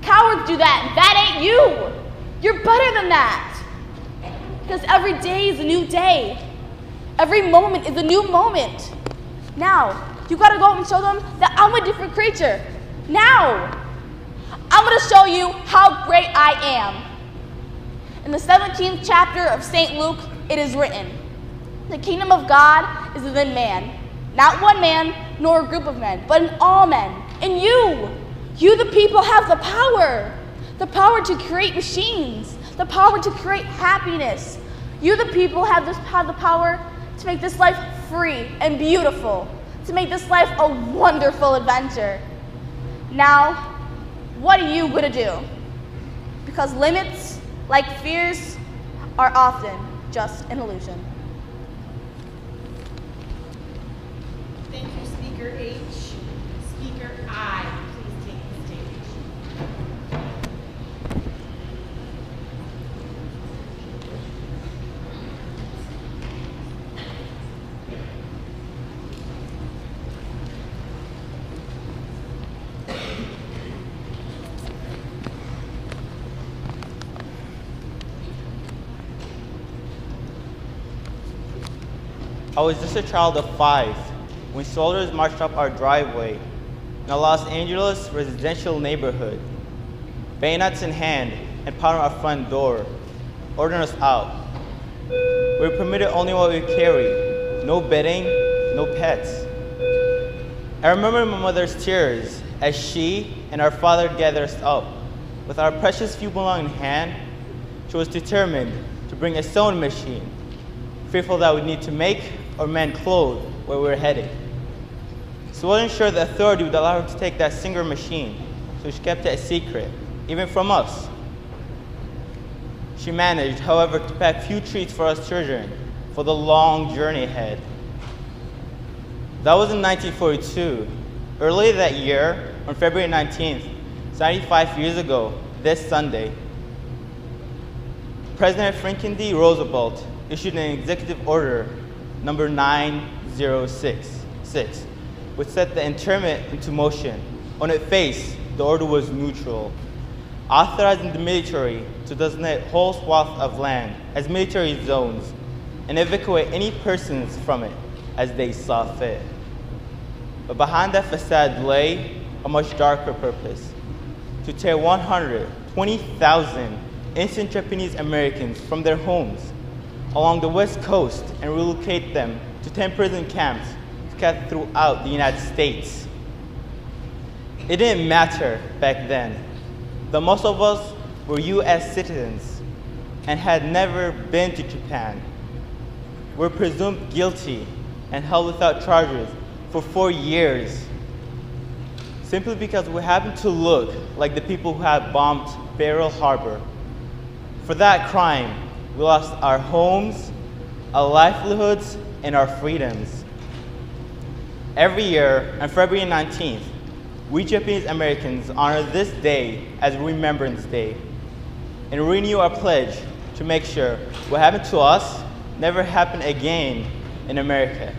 Cowards do that, and that ain't you. You're better than that. Because every day is a new day. Every moment is a new moment. Now, you got to go and show them that I'm a different creature. Now, I'm going to show you how great I am. In the 17th chapter of St. Luke, it is written, the kingdom of God is within man. Not one man, nor a group of men, but in all men. In you. You, the people, have the power. The power to create machines. The power to create happiness. You, the people, have the power to make this life free and beautiful. To make this life a wonderful adventure. Now, what are you going to do? Because limits, like fears, are often just an illusion. Thank you, Speaker H. Speaker I, please take the stage. I was just a child of 5 when soldiers marched up our driveway in a Los Angeles residential neighborhood, bayonets in hand and pounding our front door, ordering us out. We were permitted only what we carry, no bedding, no pets. I remember my mother's tears as she and our father gathered us up. With our precious few belongings in hand, she was determined to bring a sewing machine, fearful that we'd need to make or mend clothes where we were headed. She wasn't sure the authority would allow her to take that single machine, so she kept it a secret, even from us. She managed, however, to pack few treats for us children for the long journey ahead. That was in 1942. Early that year, on February 19th, 95 years ago, this Sunday, President Franklin D. Roosevelt issued an executive order number 9066, which set the internment into motion. On its face, the order was neutral, authorizing the military to designate whole swaths of land as military zones and evacuate any persons from it as they saw fit. But behind that facade lay a much darker purpose: to tear 120,000 innocent Japanese Americans from their homes along the West Coast and relocate them to 10 prison camps scattered throughout the United States. It didn't matter back then that most of us were U.S. citizens and had never been to Japan. We're presumed guilty and held without charges for 4 years, simply because we happen to look like the people who had bombed Pearl Harbor. For that crime, we lost our homes, our livelihoods, and our freedoms. Every year, on February 19th, we Japanese Americans honor this day as Remembrance Day and renew our pledge to make sure what happened to us never happened again in America.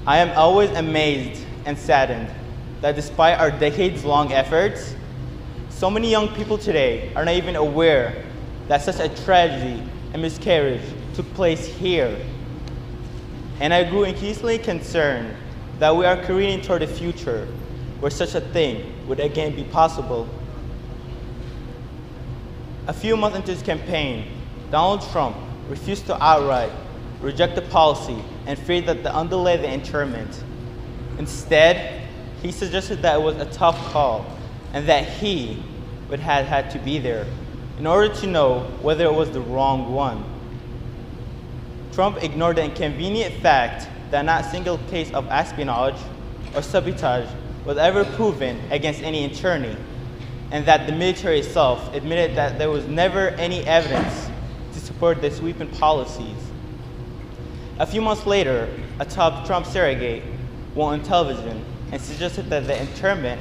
I am always amazed and saddened that despite our decades-long efforts, so many young people today are not even aware that such a tragedy and miscarriage took place here. And I grew increasingly concerned that we are careening toward a future where such a thing would again be possible. A few months into his campaign, Donald Trump refused to outright reject the policy and feared that the underlay the internment. Instead, he suggested that it was a tough call and that he would have had to be there in order to know whether it was the wrong one. Trump ignored the inconvenient fact that not a single case of espionage or sabotage was ever proven against any attorney, and that the military itself admitted that there was never any evidence to support the sweeping policies. A few months later, a top Trump surrogate went on television and suggested that the internment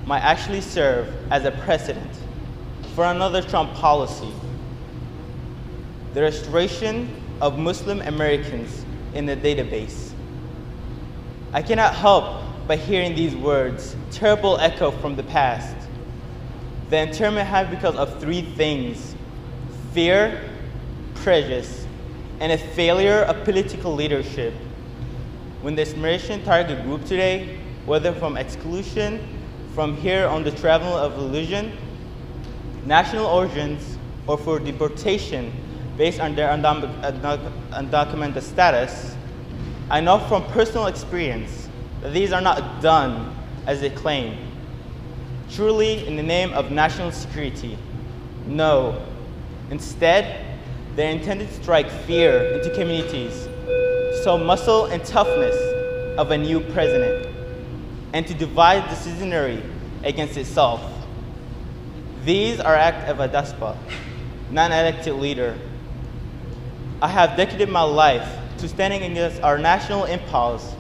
might actually serve as a precedent for another Trump policy: the restoration of Muslim Americans in the database. I cannot help but hearing these words, terrible echo from the past. The internment happened because of 3 things: fear, prejudice, and a failure of political leadership. When the exploration target group today, whether from exclusion, from here on the travel of illusion, national origins, or for deportation based on their undocumented status, I know from personal experience that these are not done as they claim, truly in the name of national security. No. Instead, they're intended to strike fear into communities, to show muscle and toughness of a new president, and to divide the citizenry against itself. These are acts of a despot, not an elected leader. I have dedicated my life to standing against our national impulse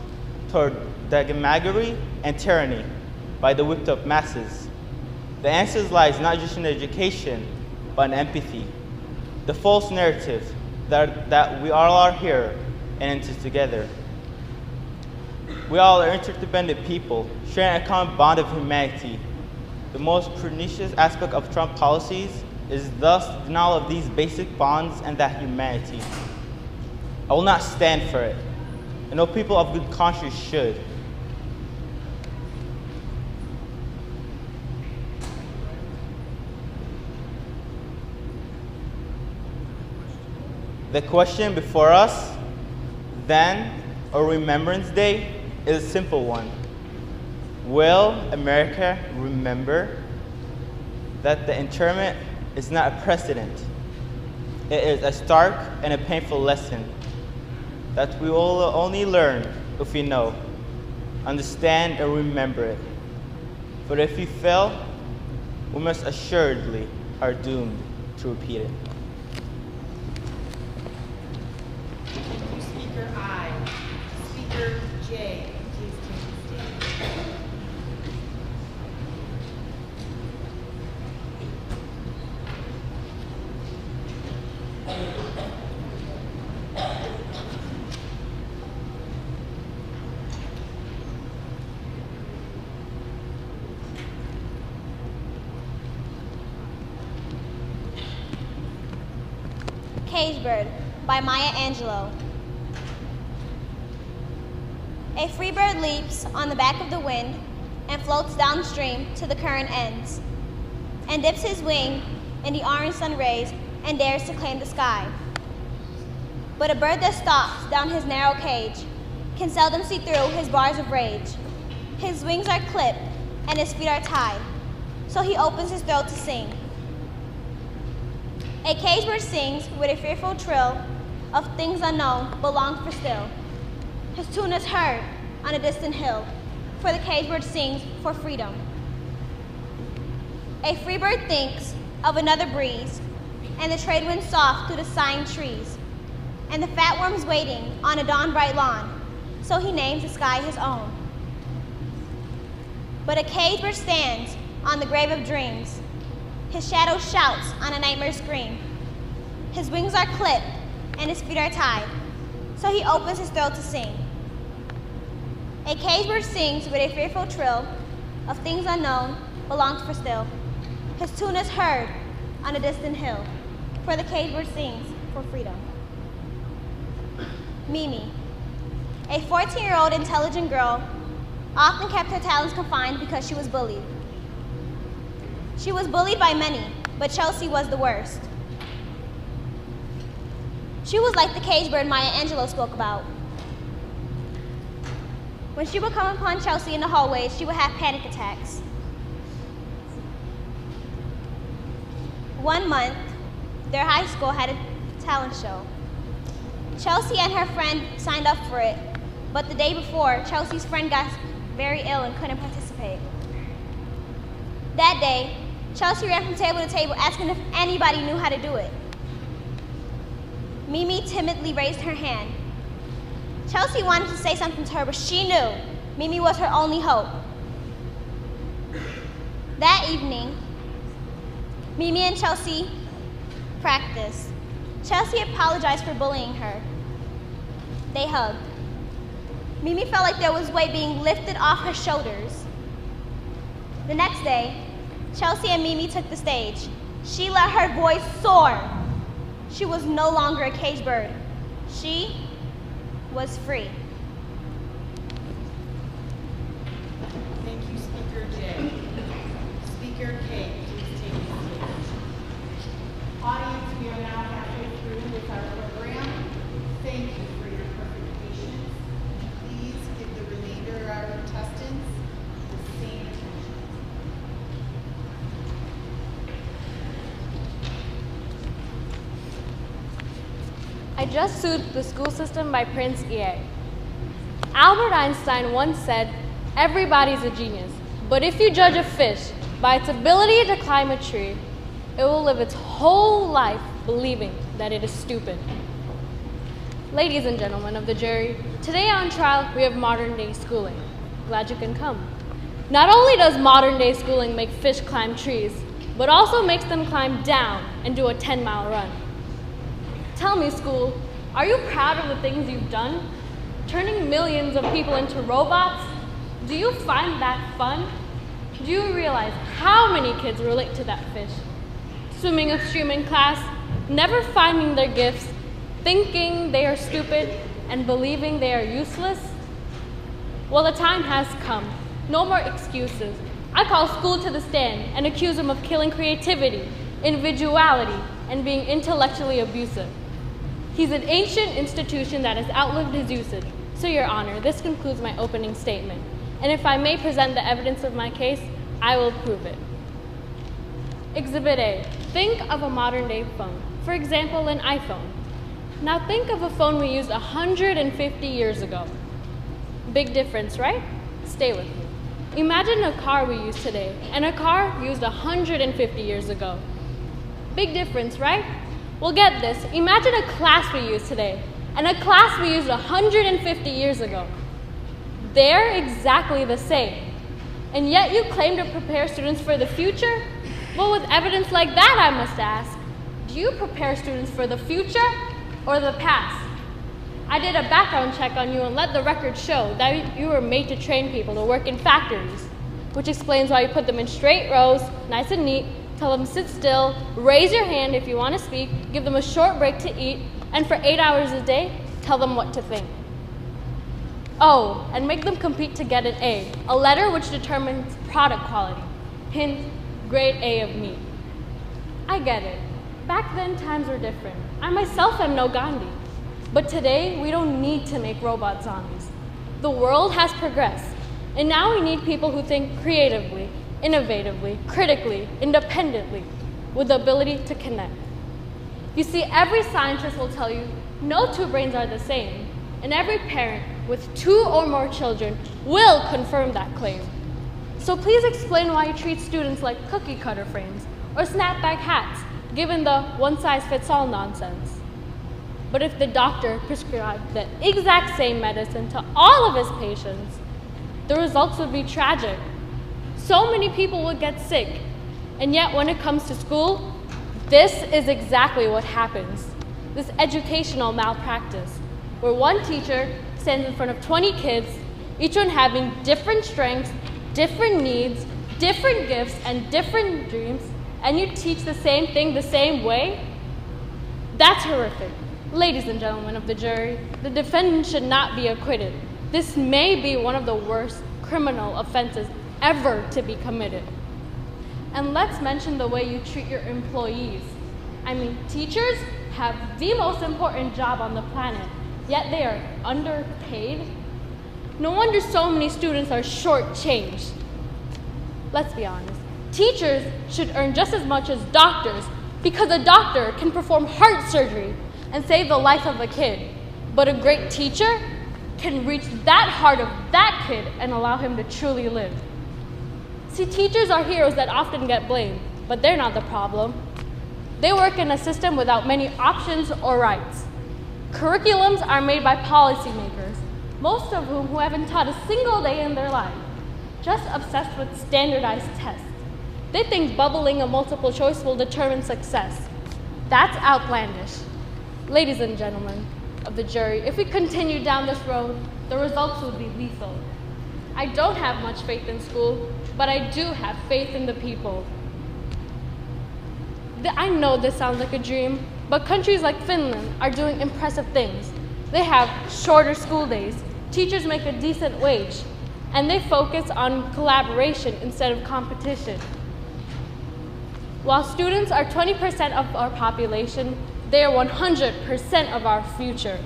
toward demagoguery and tyranny by the whipped up masses. The answer lies not just in education, but in empathy. The false narrative that we all are here and in this together. We all are interdependent people, sharing a common bond of humanity. The most pernicious aspect of Trump policies is thus denial of these basic bonds and that humanity. I will not stand for it, and no people of good conscience should. The question before us, then, or Remembrance Day, is a simple one. Will America remember that the internment is not a precedent? It is a stark and a painful lesson that we will only learn if we know, understand, and remember it. But if we fail, we must assuredly are doomed to repeat it. Speaker I. Speaker J. Please take the stand. Cage Bird by Maya Angelou. A free bird leaps on the back of the wind and floats downstream to the current ends, and dips his wing in the orange sun rays and dares to claim the sky. But a bird that stalks down his narrow cage can seldom see through his bars of rage. His wings are clipped and his feet are tied, so he opens his throat to sing. A cage bird sings with a fearful trill of things unknown but longed for still. His tune is heard on a distant hill, for the cage bird sings for freedom. A free bird thinks of another breeze, and the trade wind soft through the sighing trees, and the fat worms waiting on a dawn bright lawn, so he names the sky his own. But a cage bird stands on the grave of dreams. His shadow shouts on a nightmare scream. His wings are clipped and his feet are tied, so he opens his throat to sing. A cage bird sings with a fearful trill of things unknown but longs for still. His tune is heard on a distant hill, for the cage bird sings for freedom. Mimi, a 14-year-old intelligent girl, often kept her talents confined because she was bullied. She was bullied by many, but Chelsea was the worst. She was like the cage bird Maya Angelou spoke about. When she would come upon Chelsea in the hallways, she would have panic attacks. One month, their high school had a talent show. Chelsea and her friend signed up for it, but the day before, Chelsea's friend got very ill and couldn't participate. That day, Chelsea ran from table to table asking if anybody knew how to do it. Mimi timidly raised her hand. Chelsea wanted to say something to her, but she knew Mimi was her only hope. That evening, Mimi and Chelsea practiced. Chelsea apologized for bullying her. They hugged. Mimi felt like there was weight being lifted off her shoulders. The next day, Chelsea and Mimi took the stage. She let her voice soar. She was no longer a cage bird. She was free. Thank you, Speaker J. Speaker K, please take the stage. Audience, we are now halfway through with our program. Thank you for your perfect patience. Please give the remainder of our contestants the same attention. I just sued the school system by Prince EA. Albert Einstein once said, "Everybody's a genius, but if you judge a fish by its ability to climb a tree, it will live its whole life believing that it is stupid." Ladies and gentlemen of the jury, today on trial we have modern day schooling. Glad you can come. Not only does modern day schooling make fish climb trees, but also makes them climb down and do a 10-mile run. Tell me, school, are you proud of the things you've done? Turning millions of people into robots? Do you find that fun? Do you realize how many kids relate to that fish? Swimming upstream in class, never finding their gifts, thinking they are stupid and believing they are useless? Well, the time has come. No more excuses. I call school to the stand and accuse them of killing creativity, individuality, and being intellectually abusive. He's an ancient institution that has outlived his usage. So, Your Honor, this concludes my opening statement. And if I may present the evidence of my case, I will prove it. Exhibit A. Think of a modern-day phone. For example, an iPhone. Now think of a phone we used 150 years ago. Big difference, right? Stay with me. Imagine a car we use today and a car used 150 years ago. Big difference, right? Well, get this. Imagine a class we use today and a class we used 150 years ago. They're exactly the same. And yet you claim to prepare students for the future? Well, with evidence like that, I must ask, do you prepare students for the future or the past? I did a background check on you and let the record show that you were made to train people to work in factories, which explains why you put them in straight rows, nice and neat, tell them to sit still, raise your hand if you want to speak, give them a short break to eat, and for 8 hours a day, tell them what to think. Oh, and make them compete to get an A, a letter which determines product quality. Hint, grade A of meat. I get it. Back then, times were different. I myself am no Gandhi. But today, we don't need to make robot zombies. The world has progressed, and now we need people who think creatively, innovatively, critically, independently, with the ability to connect. You see, every scientist will tell you no two brains are the same, and every parent with 2 or more children will confirm that claim. So please explain why you treat students like cookie cutter frames or snapback hats, given the one-size-fits-all nonsense. But if the doctor prescribed the exact same medicine to all of his patients, the results would be tragic. So many people would get sick, and yet when it comes to school, this is exactly what happens. This educational malpractice, where one teacher stands in front of 20 kids, each one having different strengths, different needs, different gifts, and different dreams, and you teach the same thing the same way? That's horrific. Ladies and gentlemen of the jury, the defendant should not be acquitted. This may be one of the worst criminal offenses ever to be committed. And let's mention the way you treat your employees. I mean, teachers have the most important job on the planet, yet they are underpaid. No wonder so many students are shortchanged. Let's be honest. Teachers should earn just as much as doctors, because a doctor can perform heart surgery and save the life of a kid. But a great teacher can reach that heart of that kid and allow him to truly live. See, teachers are heroes that often get blamed, but they're not the problem. They work in a system without many options or rights. Curriculums are made by policymakers, most of whom who haven't taught a single day in their life, just obsessed with standardized tests. They think bubbling a multiple choice will determine success. That's outlandish. Ladies and gentlemen of the jury, if we continue down this road, the results would be lethal. I don't have much faith in school, but I do have faith in the people. I know this sounds like a dream, but countries like Finland are doing impressive things. They have shorter school days, teachers make a decent wage, and they focus on collaboration instead of competition. While students are 20% of our population, they are 100% of our future.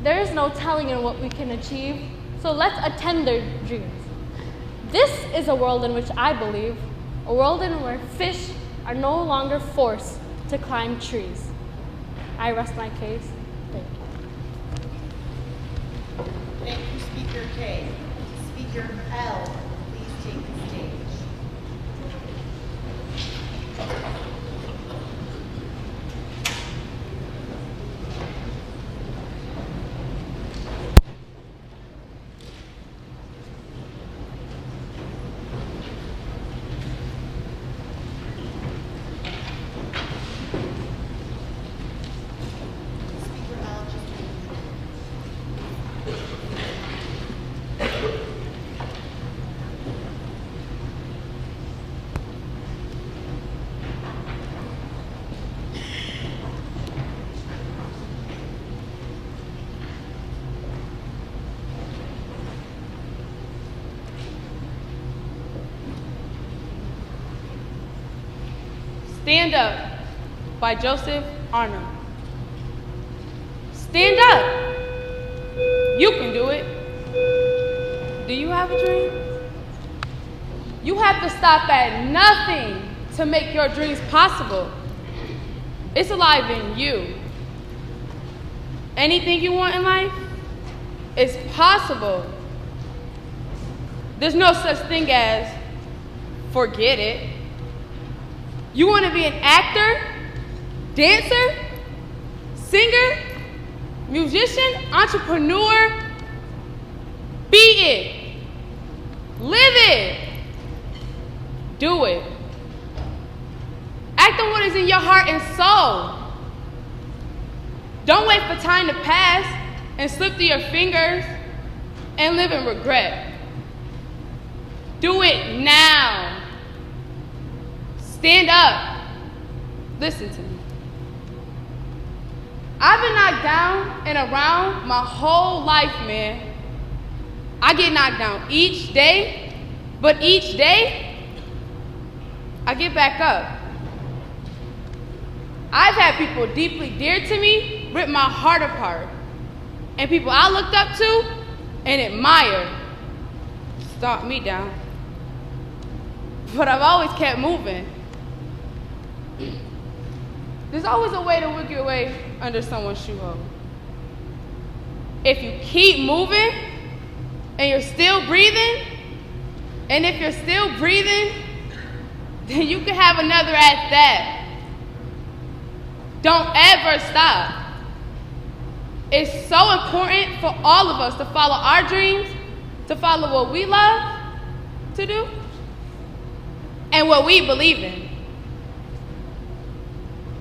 There is no telling in what we can achieve, so let's attend their dreams. This is a world in which I believe, a world in where fish are no longer forced to climb trees. I rest my case. Thank you. Thank you, Speaker K. Speaker L, please take the stage. Stand Up by Joseph Arnold. Stand up. You can do it. Do you have a dream? You have to stop at nothing to make your dreams possible. It's alive in you. Anything you want in life is possible. There's no such thing as forget it. You want to be an actor, dancer, singer, musician, entrepreneur? Be it. Live it. Do it. Act on what is in your heart and soul. Don't wait for time to pass and slip through your fingers and live in regret. Do it now. Stand up. Listen to me. I've been knocked down and around my whole life, man. I get knocked down each day, but each day, I get back up. I've had people deeply dear to me rip my heart apart, and people I looked up to and admired stomp me down. But I've always kept moving. There's always a way to work your way under someone's shoe hole. If you keep moving and you're still breathing, and if you're still breathing, then you can have another at that. Don't ever stop. It's so important for all of us to follow our dreams, to follow what we love to do, and what we believe in.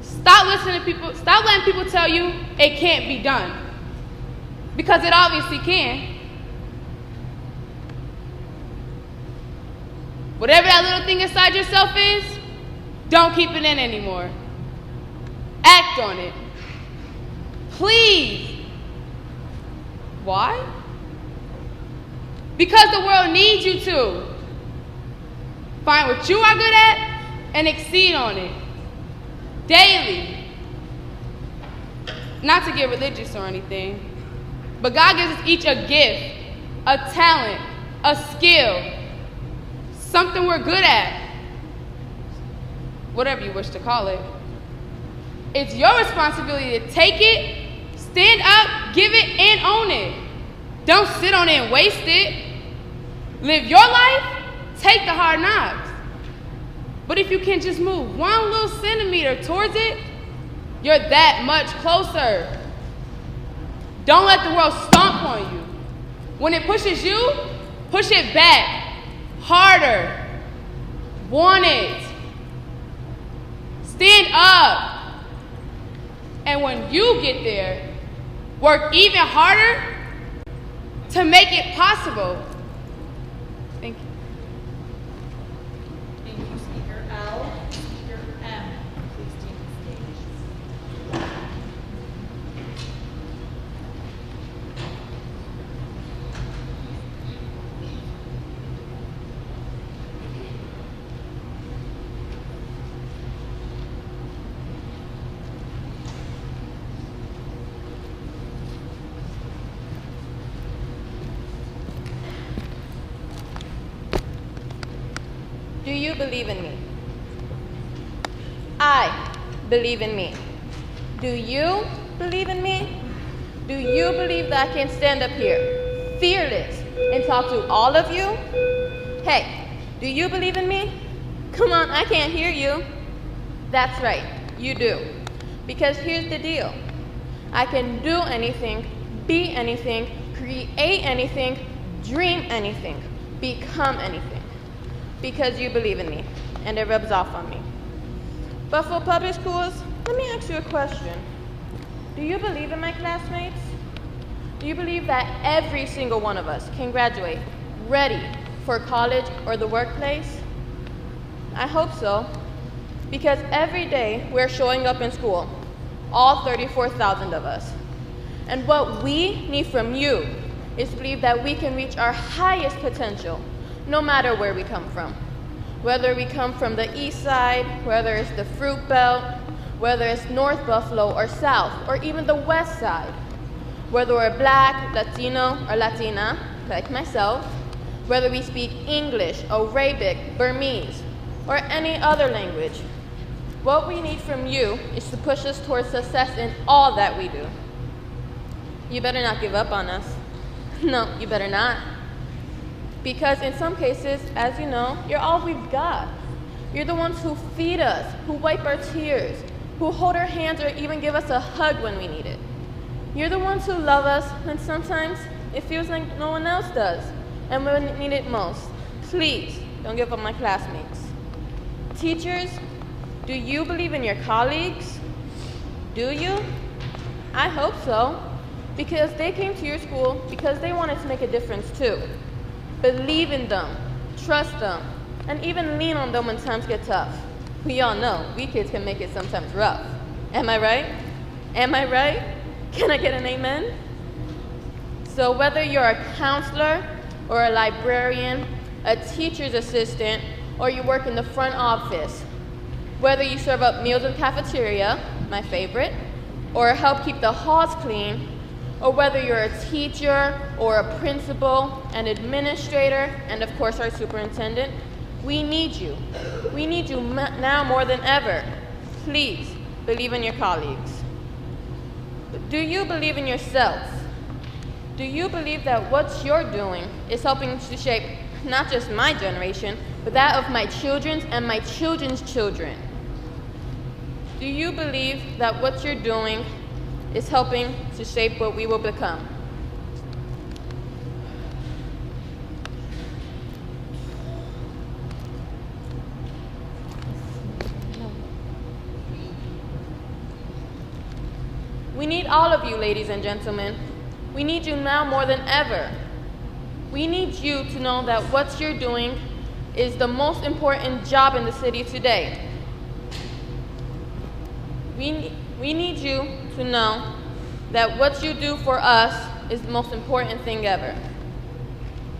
Stop listening to people, stop letting people tell you it can't be done. Because it obviously can. Whatever that little thing inside yourself is, don't keep it in anymore. Act on it. Please. Why? Because the world needs you to. Find what you are good at and exceed on it. Daily. Not to get religious or anything, but God gives us each a gift, a talent, a skill, something we're good at, whatever you wish to call it. It's your responsibility to take it, stand up, give it, and own it. Don't sit on it and waste it. Live your life, take the hard knocks. But if you can just move one little centimeter towards it, you're that much closer. Don't let the world stomp on you. When it pushes you, push it back, harder. Want it. Stand up. And when you get there, work even harder to make it possible. Thank you. Thank you, Speaker L. Speaker M, please take the stage. Do you believe in me? I believe in me. Do you believe in me? Do you believe that I can stand up here, fearless, and talk to all of you? Hey, do you believe in me? Come on, I can't hear you. That's right, you do. Because here's the deal. I can do anything, be anything, create anything, dream anything, become anything. Because you believe in me, and it rubs off on me. Buffalo Public Schools, let me ask you a question. Do you believe in my classmates? Do you believe that every single one of us can graduate ready for college or the workplace? I hope so, because every day we're showing up in school, all 34,000 of us. And what we need from you is to believe that we can reach our highest potential, no matter where we come from. Whether we come from the east side, whether it's the fruit belt, whether it's North Buffalo or South, or even the west side. Whether we're Black, Latino, or Latina, like myself, whether we speak English, Arabic, Burmese, or any other language. What we need from you is to push us towards success in all that we do. You better not give up on us. No, you better not. Because in some cases, as you know, you're all we've got. You're the ones who feed us, who wipe our tears, who hold our hands or even give us a hug when we need it. You're the ones who love us when sometimes it feels like no one else does, and when we need it most. Please, don't give up on my classmates. Teachers, do you believe in your colleagues? Do you? I hope so, because they came to your school because they wanted to make a difference too. Believe in them, trust them, and even lean on them when times get tough. We all know we kids can make it sometimes rough. Am I right? Am I right? Can I get an amen? So whether you're a counselor or a librarian, a teacher's assistant, or you work in the front office, whether you serve up meals in the cafeteria, my favorite, or help keep the halls clean, or whether you're a teacher or a principal, an administrator, and of course our superintendent, we need you. We need you now more than ever. Please believe in your colleagues. But do you believe in yourself? Do you believe that what you're doing is helping to shape not just my generation, but that of my children's and my children's children? Do you believe that what you're doing is helping to shape what we will become? We need all of you, ladies and gentlemen. We need you now more than ever. We need you to know that what you're doing is the most important job in the city today. We need you to know that what you do for us is the most important thing ever.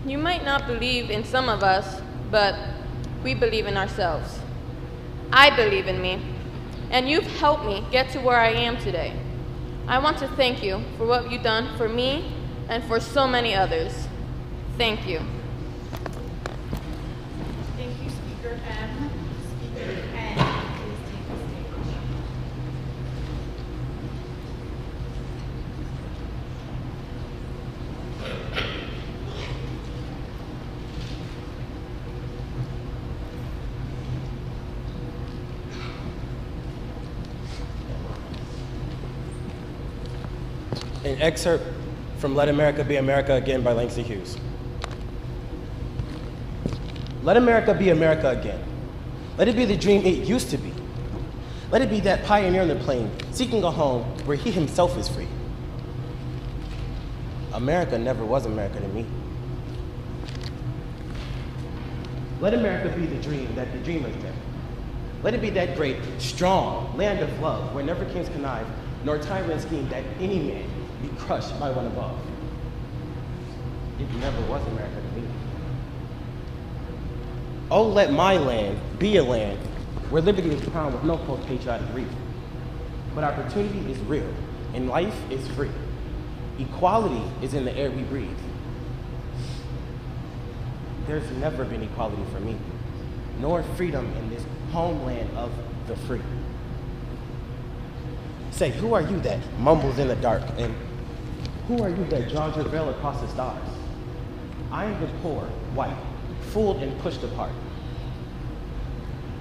You might not believe in some of us, but we believe in ourselves. I believe in me, and you've helped me get to where I am today. I want to thank you for what you've done for me and for so many others. Thank you. Thank you, Speaker M. Speaker N, please take the stage. An excerpt from Let America Be America Again by Langston Hughes. Let America be America again. Let it be the dream it used to be. Let it be that pioneer on the plain, seeking a home where he himself is free. America never was America to me. Let America be the dream that the dreamers dreamt. Let it be that great, strong land of love where never kings connive, nor tyrants scheme that any man be crushed by one above. It never was America to me. Oh, let my land be a land where liberty is crowned with no post-patriotic grief. But opportunity is real, and life is free. Equality is in the air we breathe. There's never been equality for me, nor freedom in this homeland of the free. Say, who are you that mumbles in the dark? And who are you that draws your veil across the stars? I am the poor, white, fooled and pushed apart.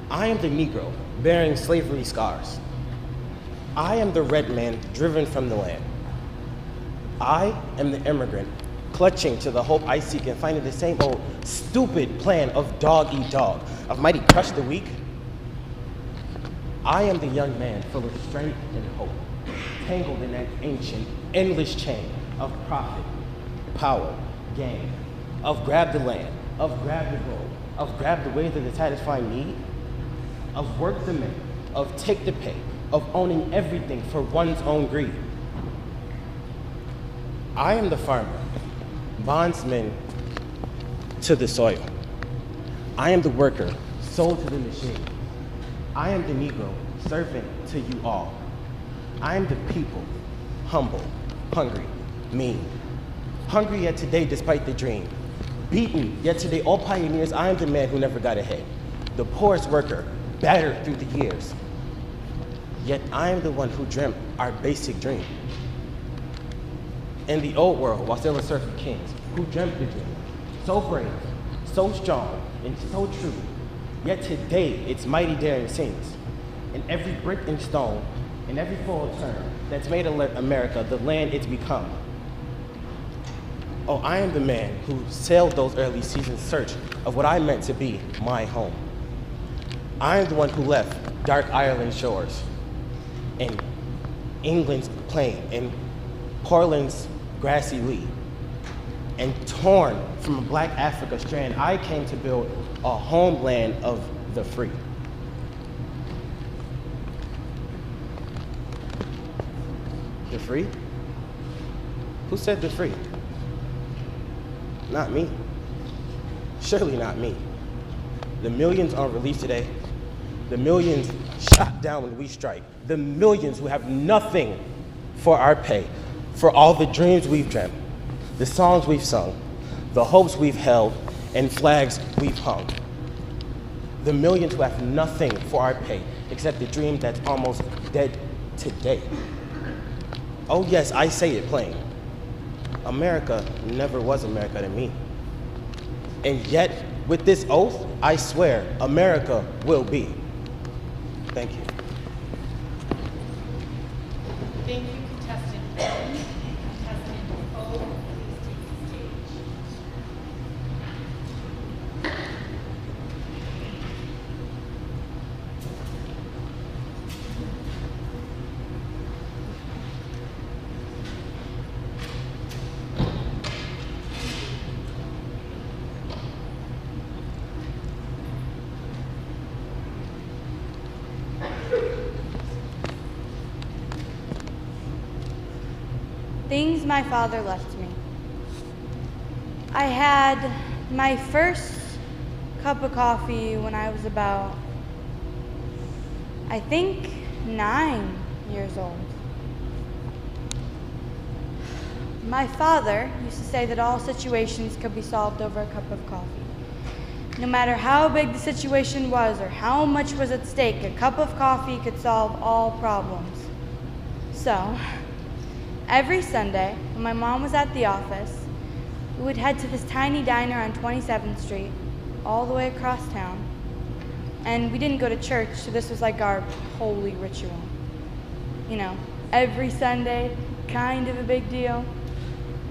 I am the Negro, bearing slavery scars. I am the red man driven from the land. I am the immigrant, clutching to the hope I seek and finding the same old stupid plan of dog eat dog, of mighty crush the weak. I am the young man full of strength and hope, tangled in that ancient, endless chain of profit, power, gain, of grab the land, of grab the gold, of grab the way that satisfy need, of work the make, of take the pay, of owning everything for one's own greed. I am the farmer, bondsman to the soil. I am the worker, sold to the machine. I am the Negro, servant to you all. I am the people, humble, hungry, mean. Hungry yet today despite the dream. Beaten yet today all pioneers, I am the man who never got ahead. The poorest worker, battered through the years. Yet I am the one who dreamt our basic dream. In the old world, while still a serf of kings, who dreamt the dream. So brave, so strong, and so true. Yet today, its mighty daring sings. In every brick and stone, in every full turn that's made America the land it's become. Oh, I am the man who sailed those early seas in search of what I meant to be my home. I am the one who left dark Ireland shores, and England's plain, and Portland's grassy lea, and torn from a black Africa strand, I came to build a homeland of the free. The free? Who said the free? Not me. Surely not me. The millions on release today, the millions shot down when we strike, the millions who have nothing for our pay, for all the dreams we've dreamt, the songs we've sung, the hopes we've held, and flags we've hung. The millions who have nothing for our pay except the dream that's almost dead today. Oh yes, I say it plain. America never was America to me. And yet, with this oath, I swear, America will be. Thank you. Thank you, contestant 1 and contestant O. Please take the stage. Things my father left me. I had my first cup of coffee when I was about, I think, 9 years old. My father used to say that all situations could be solved over a cup of coffee. No matter how big the situation was or how much was at stake, a cup of coffee could solve all problems. So, every Sunday, when my mom was at the office, we would head to this tiny diner on 27th Street, all the way across town. And we didn't go to church, so this was like our holy ritual. You know, every Sunday, kind of a big deal,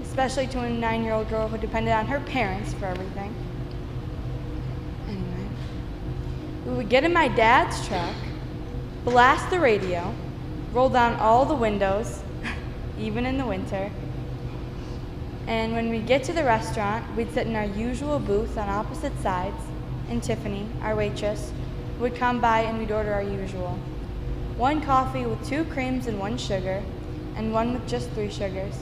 especially to a 9-year-old girl who depended on her parents for everything. Anyway, we would get in my dad's truck, blast the radio, roll down all the windows, even in the winter. And when we get to the restaurant, we'd sit in our usual booth on opposite sides, and Tiffany, our waitress, would come by and we'd order our usual. 1 coffee with 2 creams and 1 sugar, and 1 with just 3 sugars.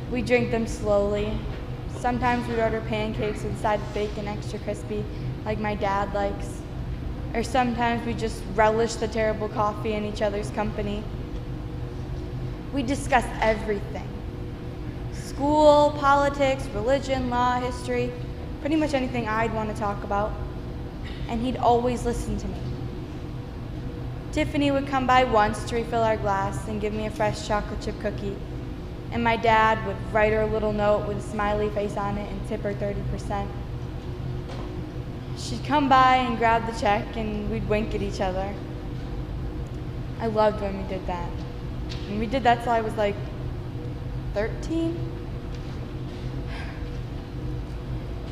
We drink them slowly. Sometimes we'd order pancakes with side of bacon extra crispy, like my dad likes. Or sometimes we just relish the terrible coffee in each other's company. We discussed everything. School, politics, religion, law, history, pretty much anything I'd want to talk about. And he'd always listen to me. Tiffany would come by once to refill our glass and give me a fresh chocolate chip cookie. And my dad would write her a little note with a smiley face on it and tip her 30%. She'd come by and grab the check and we'd wink at each other. I loved when we did that. And we did that till I was like 13.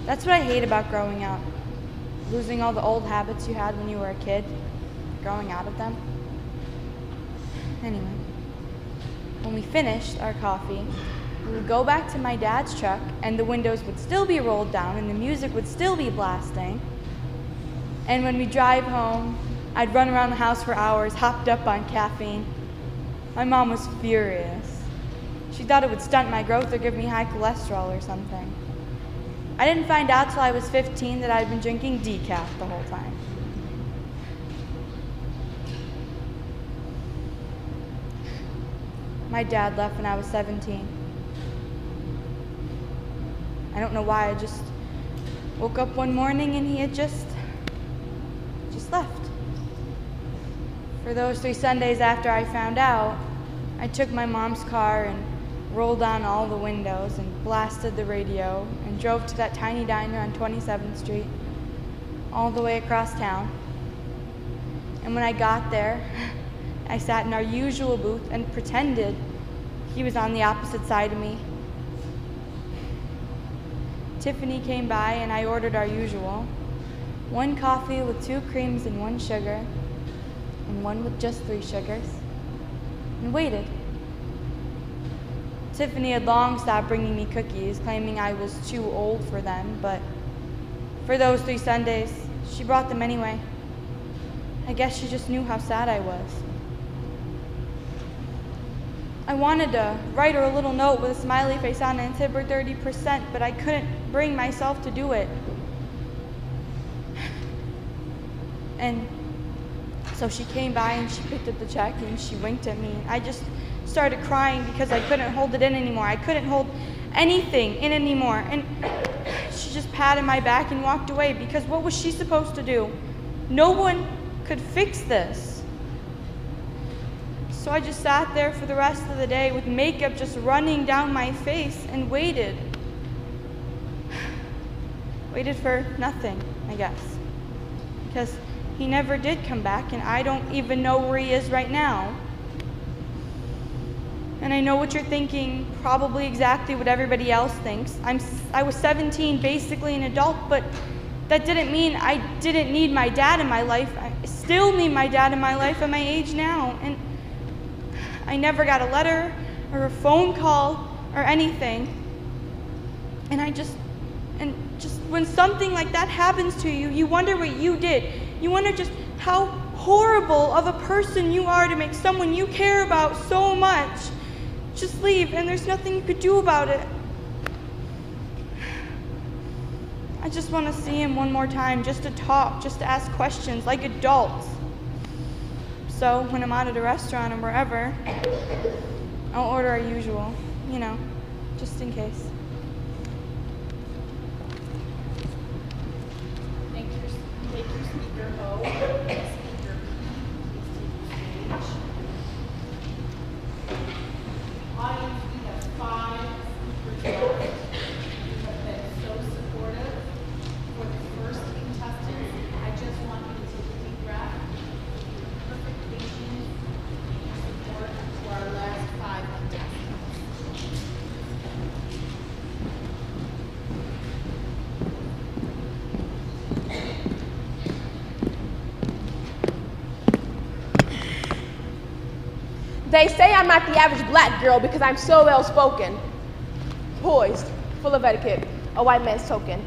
That's what I hate about growing up. Losing all the old habits you had when you were a kid, growing out of them. Anyway, when we finished our coffee, we would go back to my dad's truck and the windows would still be rolled down and the music would still be blasting. And when we drive home, I'd run around the house for hours, hopped up on caffeine. My mom was furious. She thought it would stunt my growth or give me high cholesterol or something. I didn't find out till I was 15 that I'd been drinking decaf the whole time. My dad left when I was 17. I don't know why, I just woke up one morning and he had just left. For those 3 Sundays after I found out, I took my mom's car and rolled down all the windows and blasted the radio and drove to that tiny diner on 27th Street, all the way across town. And when I got there, I sat in our usual booth and pretended he was on the opposite side of me. Tiffany came by and I ordered our usual. 1 coffee with 2 creams and 1 sugar, and 1 with just 3 sugars, and waited. Tiffany had long stopped bringing me cookies, claiming I was too old for them, but for those 3 Sundays, she brought them anyway. I guess she just knew how sad I was. I wanted to write her a little note with a smiley face on it and tip her 30%, but I couldn't bring myself to do it. And so she came by and she picked up the check and she winked at me. I just started crying because I couldn't hold it in anymore. I couldn't hold anything in anymore. And she just patted my back and walked away because what was she supposed to do? No one could fix this. So I just sat there for the rest of the day with makeup just running down my face and waited. Waited for nothing, I guess. Because he never did come back, and I don't even know where he is right now. And I know what you're thinking, probably exactly what everybody else thinks. I was 17, basically an adult, but that didn't mean I didn't need my dad in my life. I still need my dad in my life at my age now. And I never got a letter or a phone call or anything. And just when something like that happens to you, you wonder what you did. You wonder just how horrible of a person you are to make someone you care about so much just leave, and there's nothing you could do about it. I just want to see him one more time, just to talk, just to ask questions like adults. So when I'm out at a restaurant or wherever, I'll order our usual, just in case. Thank you, Speaker O. Speaker P, please take the stage. Audience, we have 5 speakers left. You have been so supportive. For the first contestant, I just want you to take a deep breath. Perfect patience and support for our last 5 contestants. They say I'm not the average black girl because I'm so well-spoken, poised, full of etiquette, a white man's token.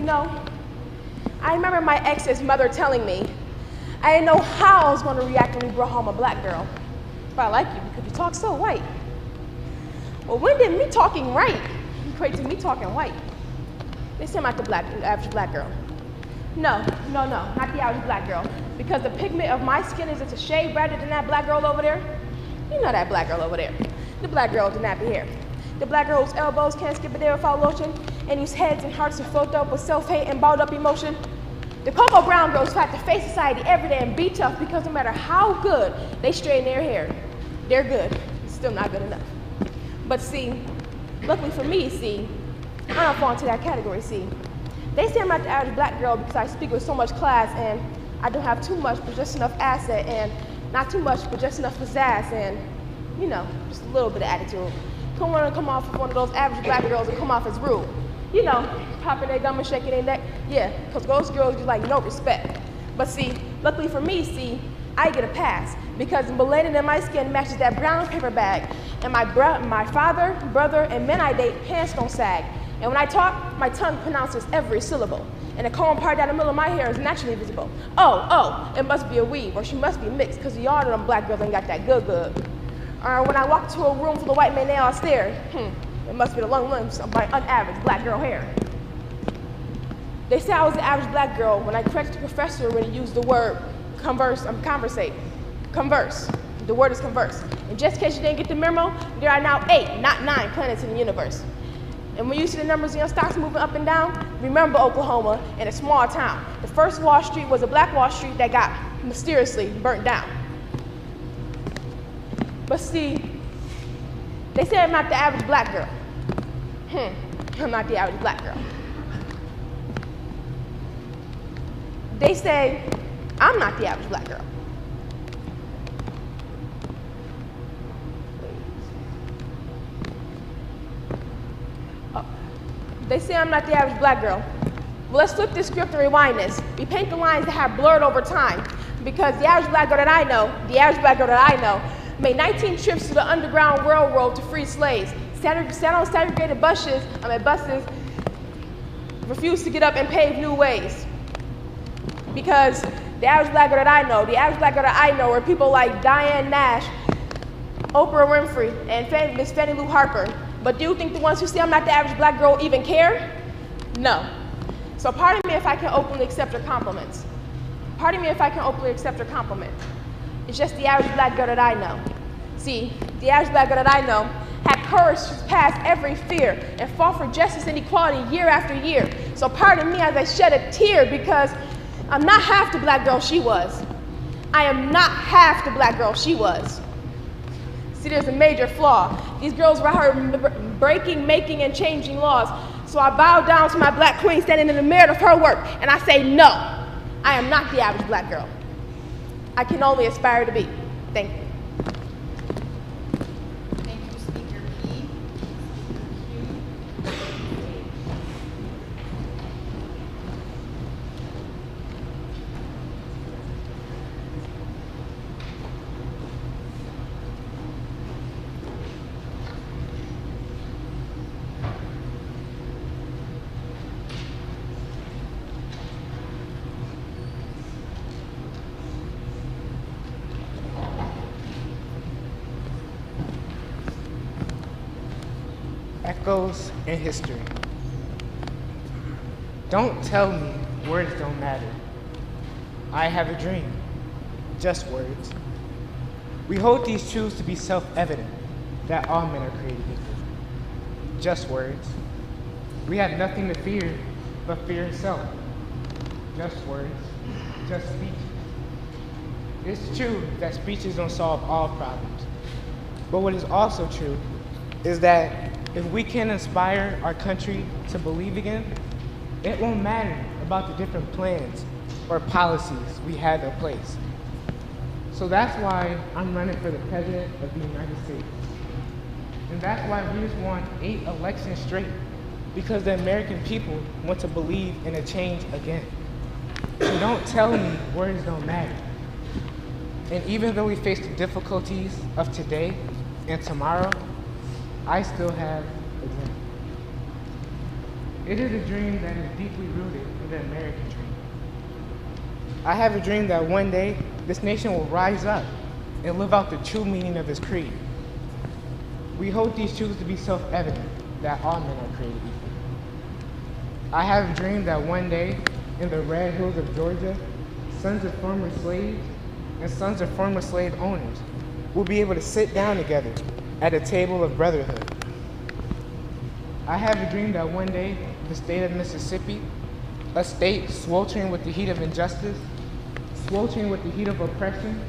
I remember my ex's mother telling me I didn't know how I was going to react when we brought home a black girl. But I like you because you talk so white. Well, when did me talking right equate to me talking white? They say I'm not the average black girl. No, not the average black girl. Because the pigment of my skin is just a shade brighter than that black girl over there. You know that black girl over there. The black girl with the nappy hair. The black girl whose elbows can't skip a day without lotion, and whose heads and hearts are filled up with self-hate and balled up emotion. The cocoa brown girls who have to face society every day and be tough because no matter how good they straighten their hair, they're good. It's still not good enough. But see, luckily for me, I don't fall into that category, They say I'm not the average black girl because I speak with so much class and I don't have too much but just enough asset and not too much but just enough pizzazz and, just a little bit of attitude. Don't want to come off as one of those average black girls and come off as rude. Popping their gum and shaking their neck. Yeah, because those girls just like no respect. But luckily for me, I get a pass because the melanin in my skin matches that brown paper bag. And my father, brother, and men I date, pants don't sag. And when I talk, my tongue pronounces every syllable. And the comb part down the middle of my hair is naturally visible. Oh, it must be a weave, or she must be mixed, because y'all know them black girls ain't got that good. Or when I walk to a room full of white men, they all stare. It must be the long limbs of my unaverage black girl hair. They say I was the average black girl when I corrected the professor when he used the word conversate. Converse. The word is converse. And just in case you didn't get the memo, there are now 8, not 9 planets in the universe. And when you see the numbers in your stocks moving up and down, remember Oklahoma in a small town. The first Wall Street was a black Wall Street that got mysteriously burnt down. But see, they say I'm not the average black girl. I'm not the average black girl. They say I'm not the average black girl. They say I'm not the average black girl. Well, let's flip this script and rewind this. We paint the lines that have blurred over time because the average black girl that I know, made 19 trips to the Underground Railroad to free slaves, sat on segregated buses, refused to get up and pave new ways. Because the average black girl that I know are people like Diane Nash, Oprah Winfrey, and Miss Fannie Lou Harper. But do you think the ones who say I'm not the average black girl even care? No. So pardon me if I can openly accept your compliments. It's just the average black girl that I know. See, the average black girl that I know had courage to pass every fear and fought for justice and equality year after year. So pardon me as I shed a tear because I'm not half the black girl she was. I am not half the black girl she was. See, there's a major flaw. These girls were out here breaking, making, and changing laws. So I bow down to my black queen standing in the mirror of her work, and I say, no, I am not the average black girl. I can only aspire to be. Thank you. Thank you, Speaker Key. Echoes in history. Don't tell me words don't matter. I have a dream. Just words. We hold these truths to be self-evident, that all men are created equal. Just words. We have nothing to fear but fear itself. Just words. Just speeches. It's true that speeches don't solve all problems. But what is also true is that if we can inspire our country to believe again, it won't matter about the different plans or policies we have in place. So that's why I'm running for the President of the United States. And that's why we just won 8 elections straight, because the American people want to believe in a change again. So don't tell me words don't matter. And even though we face the difficulties of today and tomorrow, I still have a dream. It is a dream that is deeply rooted in the American dream. I have a dream that one day this nation will rise up and live out the true meaning of its creed. We hold these truths to be self-evident, that all men are created equal. I have a dream that one day in the red hills of Georgia, sons of former slaves and sons of former slave owners will be able to sit down together at a table of brotherhood. I have a dream that one day, the state of Mississippi, a state sweltering with the heat of injustice, sweltering with the heat of oppression,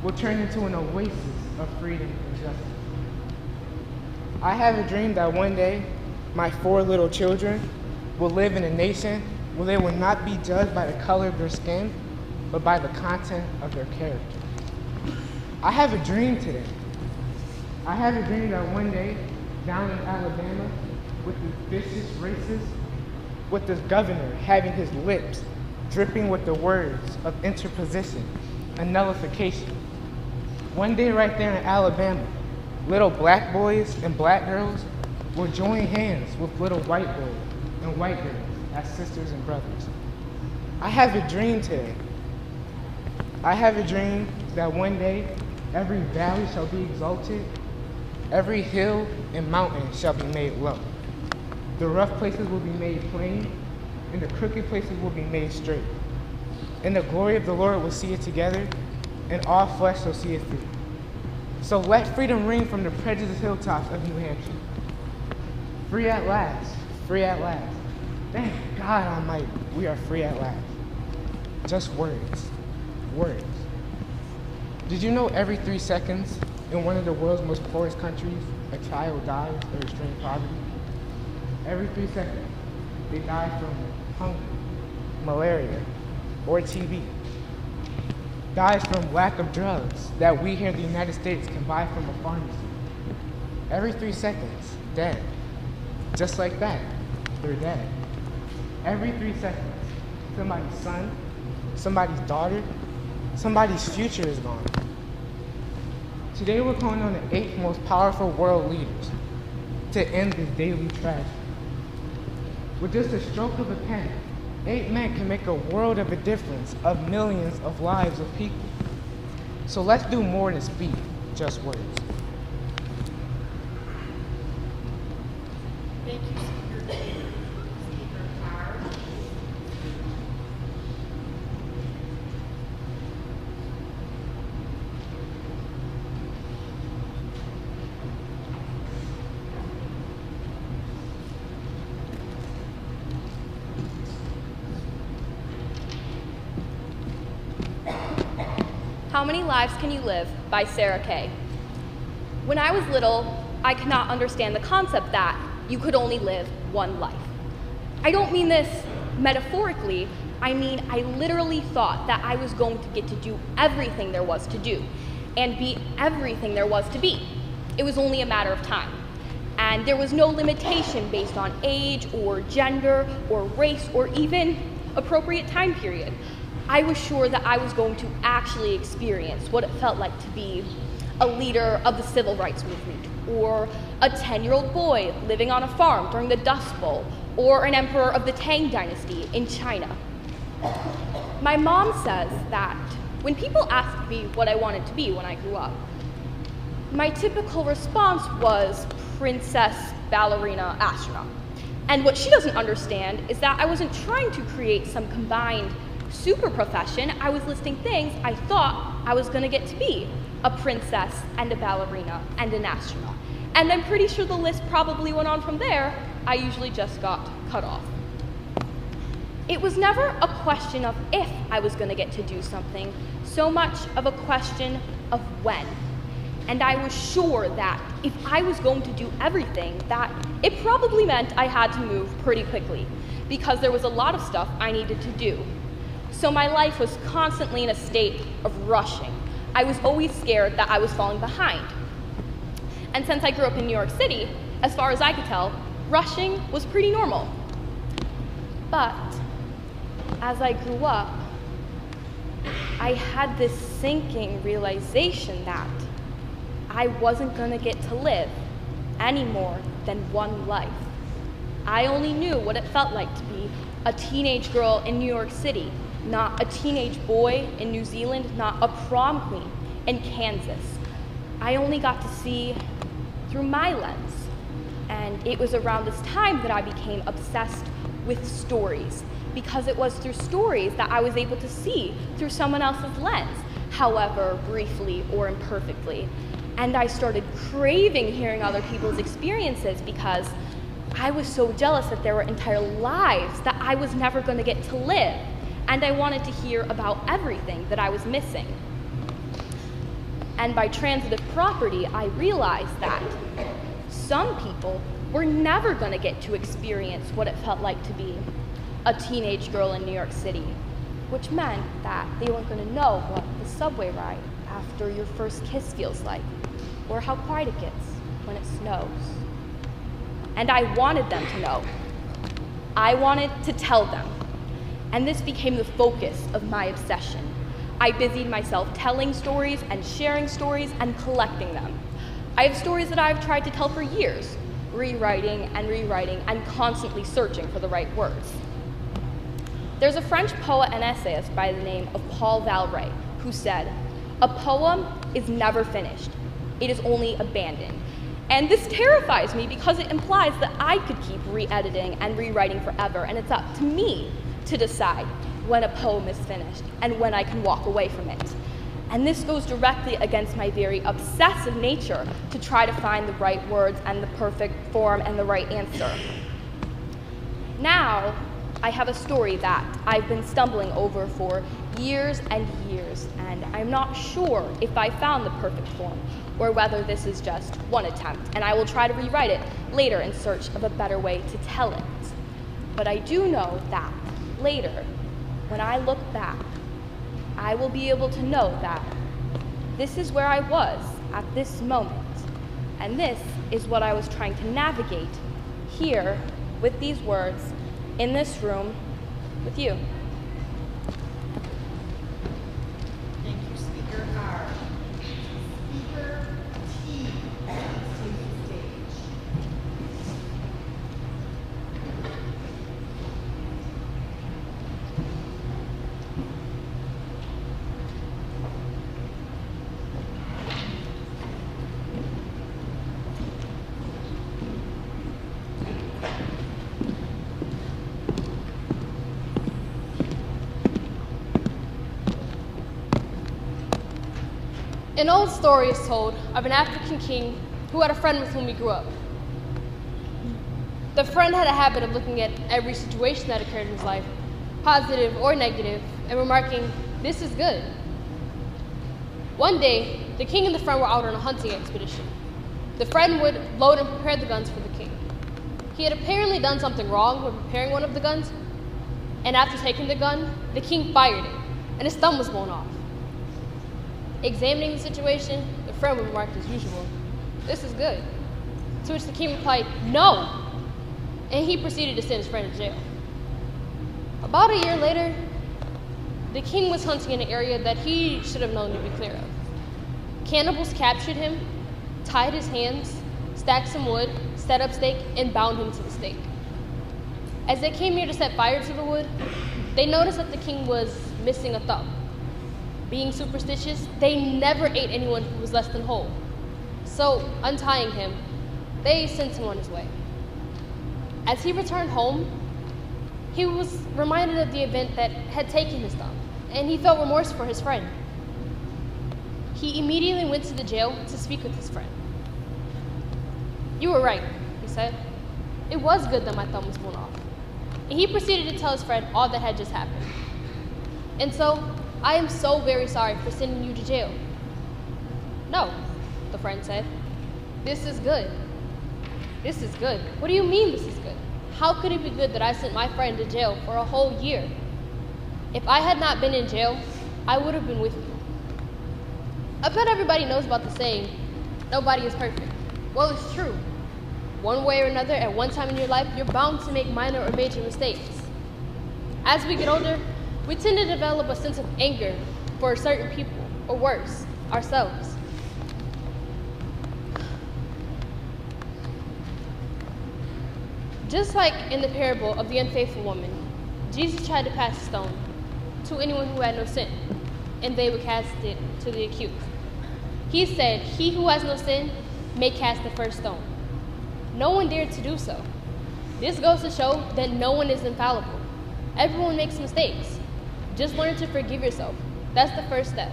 will turn into an oasis of freedom and justice. I have a dream that one day, my 4 little children will live in a nation where they will not be judged by the color of their skin, but by the content of their character. I have a dream today. I have a dream that one day, down in Alabama, with these vicious racists, with this governor having his lips dripping with the words of interposition and nullification. One day right there in Alabama, little black boys and black girls will join hands with little white boys and white girls as sisters and brothers. I have a dream today. I have a dream that one day every valley shall be exalted, every hill and mountain shall be made low. The rough places will be made plain, and the crooked places will be made straight. And the glory of the Lord will see it together, and all flesh shall see it through. So let freedom ring from the prejudiced hilltops of New Hampshire. Free at last, free at last. Thank God Almighty, we are free at last. Just words, words. Did you know every 3 seconds in one of the world's most poorest countries, a child dies of extreme poverty? Every 3 seconds, they die from hunger, malaria, or TB. Dies from lack of drugs that we here in the United States can buy from a pharmacy. Every 3 seconds, dead. Just like that, they're dead. Every 3 seconds, somebody's son, somebody's daughter, somebody's future is gone. Today we're calling on the 8 most powerful world leaders to end this daily tragedy. With just a stroke of a pen, 8 men can make a world of a difference of millions of lives of people. So let's do more than speak just words. Thank you, Speaker King. Speaker Carr. How Many Lives Can You Live by Sarah Kay. When I was little, I could not understand the concept that you could only live one life. I don't mean this metaphorically, I mean I literally thought that I was going to get to do everything there was to do and be everything there was to be. It was only a matter of time. And there was no limitation based on age or gender or race or even appropriate time period. I was sure that I was going to actually experience what it felt like to be a leader of the civil rights movement, or a 10-year-old boy living on a farm during the Dust Bowl, or an emperor of the Tang Dynasty in China. My mom says that when people asked me what I wanted to be when I grew up, my typical response was princess, ballerina, astronaut. And what she doesn't understand is that I wasn't trying to create some combined super profession. I was listing things I thought I was gonna get to be: a princess and a ballerina and an astronaut. And I'm pretty sure the list probably went on from there. I usually just got cut off. It was never a question of if I was gonna get to do something, so much of a question of when. And I was sure that if I was going to do everything, that it probably meant I had to move pretty quickly, because there was a lot of stuff I needed to do. So my life was constantly in a state of rushing. I was always scared that I was falling behind. And since I grew up in New York City, as far as I could tell, rushing was pretty normal. But as I grew up, I had this sinking realization that I wasn't gonna get to live any more than one life. I only knew what it felt like to be a teenage girl in New York City, not a teenage boy in New Zealand, not a prom queen in Kansas. I only got to see through my lens. And it was around this time that I became obsessed with stories, because it was through stories that I was able to see through someone else's lens, however briefly or imperfectly. And I started craving hearing other people's experiences, because I was so jealous that there were entire lives that I was never going to get to live. And I wanted to hear about everything that I was missing. And by transitive property, I realized that some people were never going to get to experience what it felt like to be a teenage girl in New York City, which meant that they weren't going to know what the subway ride after your first kiss feels like, or how quiet it gets when it snows. And I wanted them to know. I wanted to tell them. And this became the focus of my obsession. I busied myself telling stories and sharing stories and collecting them. I have stories that I've tried to tell for years, rewriting and constantly searching for the right words. There's a French poet and essayist by the name of Paul Valray who said, "A poem is never finished. It is only abandoned." And this terrifies me because it implies that I could keep re-editing and rewriting forever, and it's up to me to decide when a poem is finished and when I can walk away from it. And this goes directly against my very obsessive nature to try to find the right words and the perfect form and the right answer. Now, I have a story that I've been stumbling over for years and years, and I'm not sure if I found the perfect form or whether this is just one attempt, and I will try to rewrite it later in search of a better way to tell it. But I do know that later, when I look back, I will be able to know that this is where I was at this moment, and this is what I was trying to navigate here with these words in this room with you. Thank you, Speaker R. Speaker T, please take the stage. An old story is told of an African king who had a friend with whom he grew up. The friend had a habit of looking at every situation that occurred in his life, positive or negative, and remarking, "This is good." One day, the king and the friend were out on a hunting expedition. The friend would load and prepare the guns for the king. He had apparently done something wrong when preparing one of the guns, and after taking the gun, the king fired it, and his thumb was blown off. Examining the situation, the friend remarked as usual, "This is good." To which the king replied, "No!" And he proceeded to send his friend to jail. About a year later, the king was hunting in an area that he should have known to be clear of. Cannibals captured him, tied his hands, stacked some wood, set up stake, and bound him to the stake. As they came near to set fire to the wood, they noticed that the king was missing a thumb. Being superstitious, they never ate anyone who was less than whole. So, untying him, they sent him on his way. As he returned home, he was reminded of the event that had taken his thumb, and he felt remorse for his friend. He immediately went to the jail to speak with his friend. "You were right," he said. "It was good that my thumb was blown off." And he proceeded to tell his friend all that had just happened. "And so, I am so very sorry for sending you to jail." "No," the friend said. "This is good." "This is good? What do you mean this is good? How could it be good that I sent my friend to jail for a whole year? If I had not been in jail, I would have been with you." I bet everybody knows about the saying, "Nobody is perfect." Well, it's true. One way or another, at one time in your life, you're bound to make minor or major mistakes. As we get older, we tend to develop a sense of anger for certain people, or worse, ourselves. Just like in the parable of the unfaithful woman, Jesus tried to pass a stone to anyone who had no sin, and they would cast it to the accused. He said, "He who has no sin may cast the first stone." No one dared to do so. This goes to show that no one is infallible. Everyone makes mistakes. Just learn to forgive yourself. That's the first step.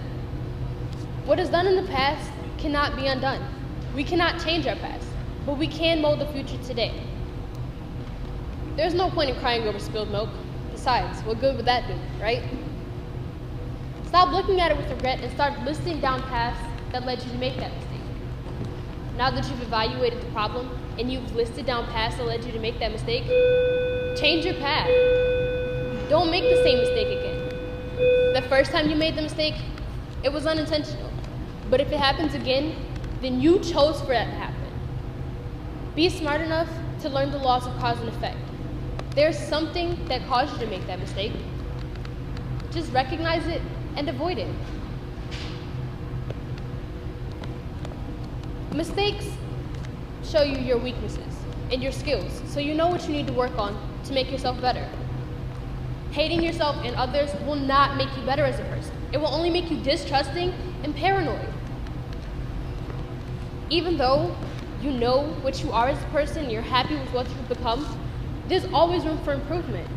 What is done in the past cannot be undone. We cannot change our past, but we can mold the future today. There's no point in crying over spilled milk. Besides, what good would that do, right? Stop looking at it with regret and start listing down paths that led you to make that mistake. Now that you've evaluated the problem and you've listed down paths that led you to make that mistake, change your path. Don't make the same mistake again. The first time you made the mistake, it was unintentional. But if it happens again, then you chose for that to happen. Be smart enough to learn the laws of cause and effect. There's something that caused you to make that mistake. Just recognize it and avoid it. Mistakes show you your weaknesses and your skills, so you know what you need to work on to make yourself better. Hating yourself and others will not make you better as a person. It will only make you distrusting and paranoid. Even though you know what you are as a person, you're happy with what you've become, there's always room for improvement.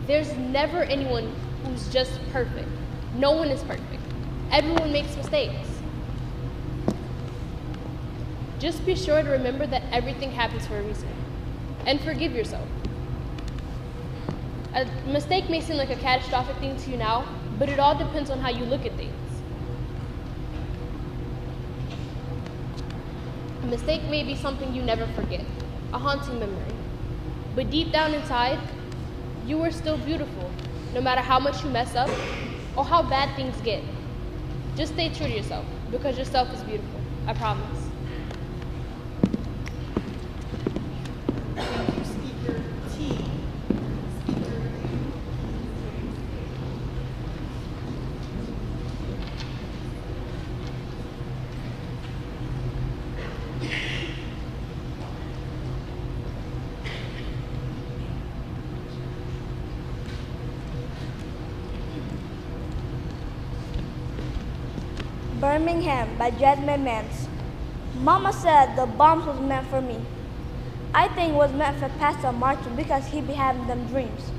There's never anyone who's just perfect. No one is perfect. Everyone makes mistakes. Just be sure to remember that everything happens for a reason. And forgive yourself. A mistake may seem like a catastrophic thing to you now, but it all depends on how you look at things. A mistake may be something you never forget, a haunting memory. But deep down inside, you are still beautiful, no matter how much you mess up or how bad things get. Just stay true to yourself, because yourself is beautiful. I promise. Thank you, Speaker T. Speaker Birmingham by Jasmine Mance. Mama said the bombs was meant for me. I think it was meant for Pastor Martin because he be having them dreams.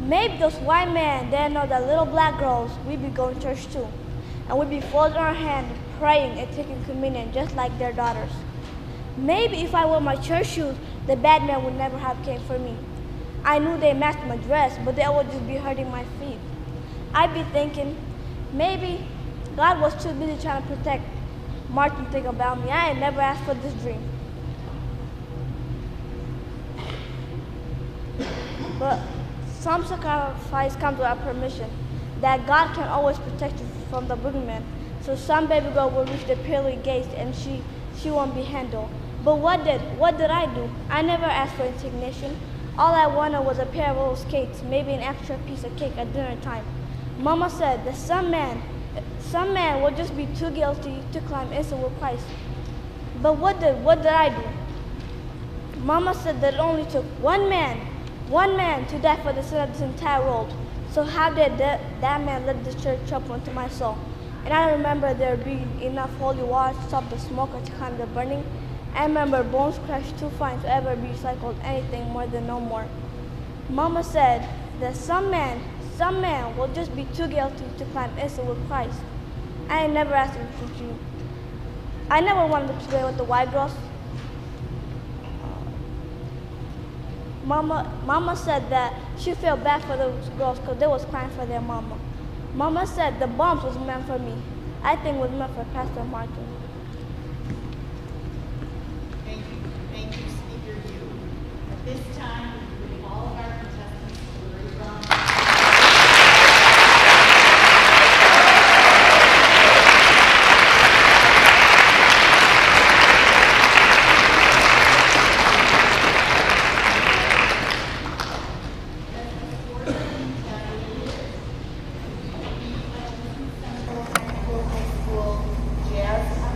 Maybe those white men didn't know that little black girls we be going to church too, and we be folding our hand, praying and taking communion just like their daughters. Maybe if I wore my church shoes, the bad men would never have came for me. I knew they matched my dress, but they would just be hurting my feet. I'd be thinking, maybe God was too busy trying to protect Martin think about me. I ain't never asked for this dream. But some sacrifice comes without permission. That God can always protect you from the boogeyman. So some baby girl will reach the pearly gates and she won't be handled. But what did I do? I never asked for indignation. All I wanted was a pair of old skates, maybe an extra piece of cake at dinner time. Mama said that some man will just be too guilty to climb instant with Christ. But what did I do? Mama said that it only took one man to die for the sin of this entire world. So how did that man let this church trouble into my soul? And I remember there being enough holy water to stop the smoke or to calm the burning. I remember bones crushed too fine to ever be recycled anything more than no more. Mama said that some man will just be too guilty to climb instant with Christ. I ain't never asked him to you. I never wanted to play with the white girls. Mama said that she felt bad for those girls because they was crying for their mama. Mama said the bombs was meant for me. I think it was meant for Pastor Martin. Thank you, Speaker Yu. At this time, we bring all of our contestants to the ring. Jazz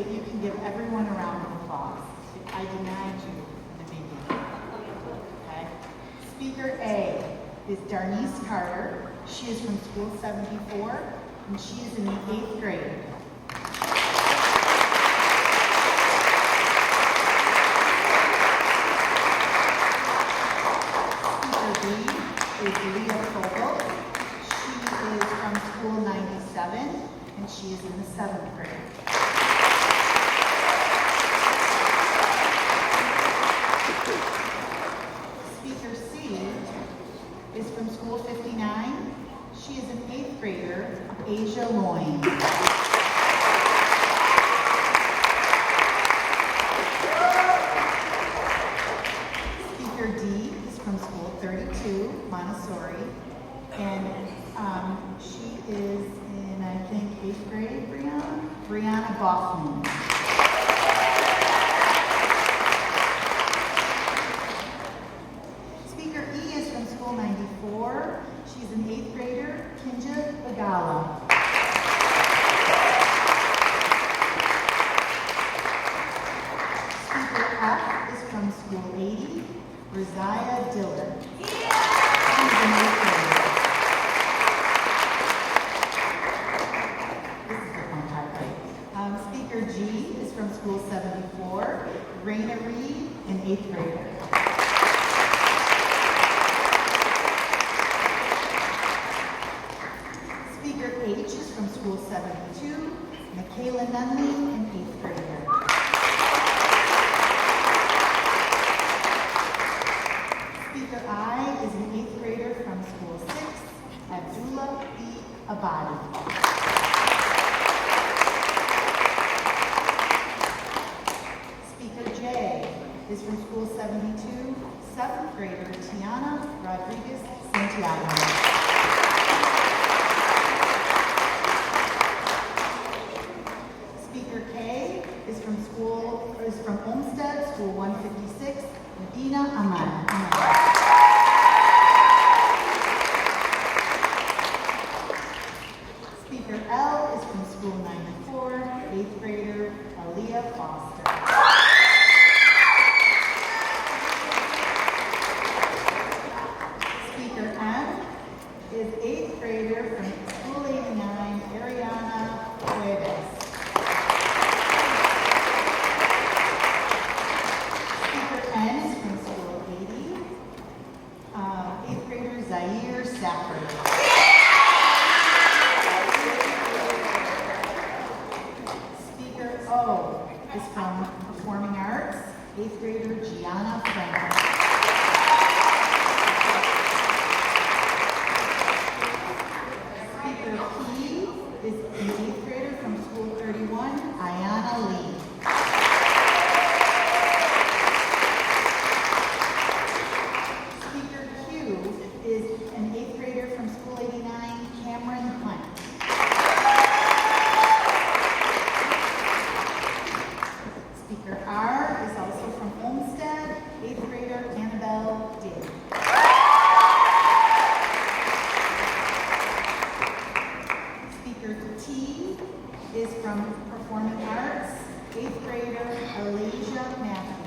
that you can give everyone a round of applause. I denied you in the beginning. Okay? Speaker A is Darnice Carter. She is from School 74, and she is in the 8th grade. Speaker B is Leah Fogel. She is from School 97, and she is in the 7th grade. Speaker C is from School 59. She is an 8th grader, Asia Loin. Speaker D is from School 32, Montessori, and she is in, I think, 8th grade, Brianna Goffman. Speaker E is from School 94. She's an 8th grader, Kinja Bagala. Speaker F is from School 80, Rosiah Dillon. She's an 8th grader. This is the fun part, right? Speaker G is from School 74, Raina Reed, an 8th grader. Speaker H is from School 72, Michaela Nunley, an 8th grader. Speaker I is an 8th grader from School 6, Abdullah B. Abadi. Speaker J is from School 72, 7th grader, Tiana Rodriguez Santiago. Speaker K is from Olmsted, School 156, Medina Ahmad. Speaker L is from School 94, 8th grader, Aaliyah Foster. Speaker M is 8th grader from School 89, Ariana Cuevas. N is from School 80, 8th grader Zaire Safford. Speaker O is from Performing Arts, 8th grader Gianna Frank. Speaker P is an 8th grader from School 31, Ayana Lee. Is an 8th grader from School 89, Cameron Hunt. Speaker R is also from Olmsted, 8th grader Annabelle Dig. Speaker T is from Performing Arts, 8th grader Alicia Matthews.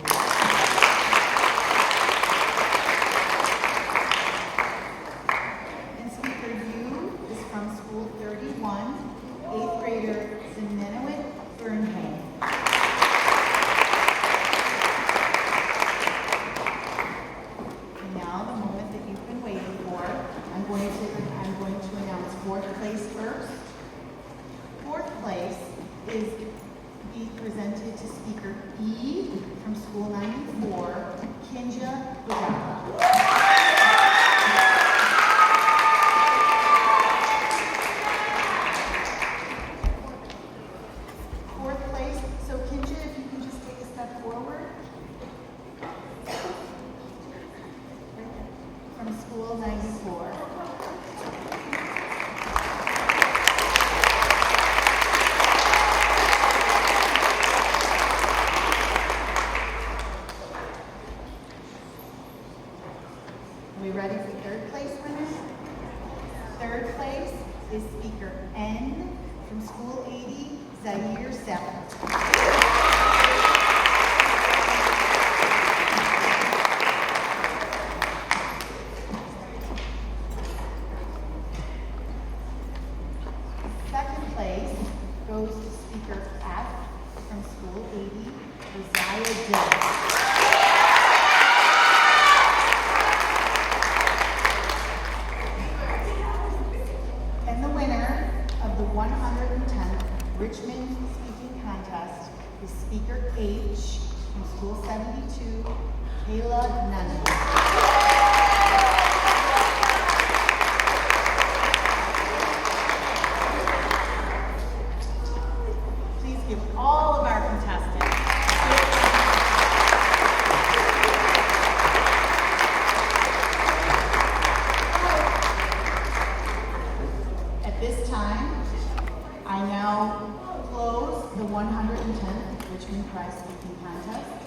From School 31, 8th grader Zenenowit Burnham. And now the moment that you've been waiting for, I'm going to announce 4th place first. 4th place is be presented to Speaker E from School 94, Kinja Bagala. School 94. did. And the winner of the 110th Richmond Speaking Contest is Speaker H from School 72, Kayla Nunn. Please give all of our contestants. At this time, I now close the 110th Richmond Prize Speaking Contest.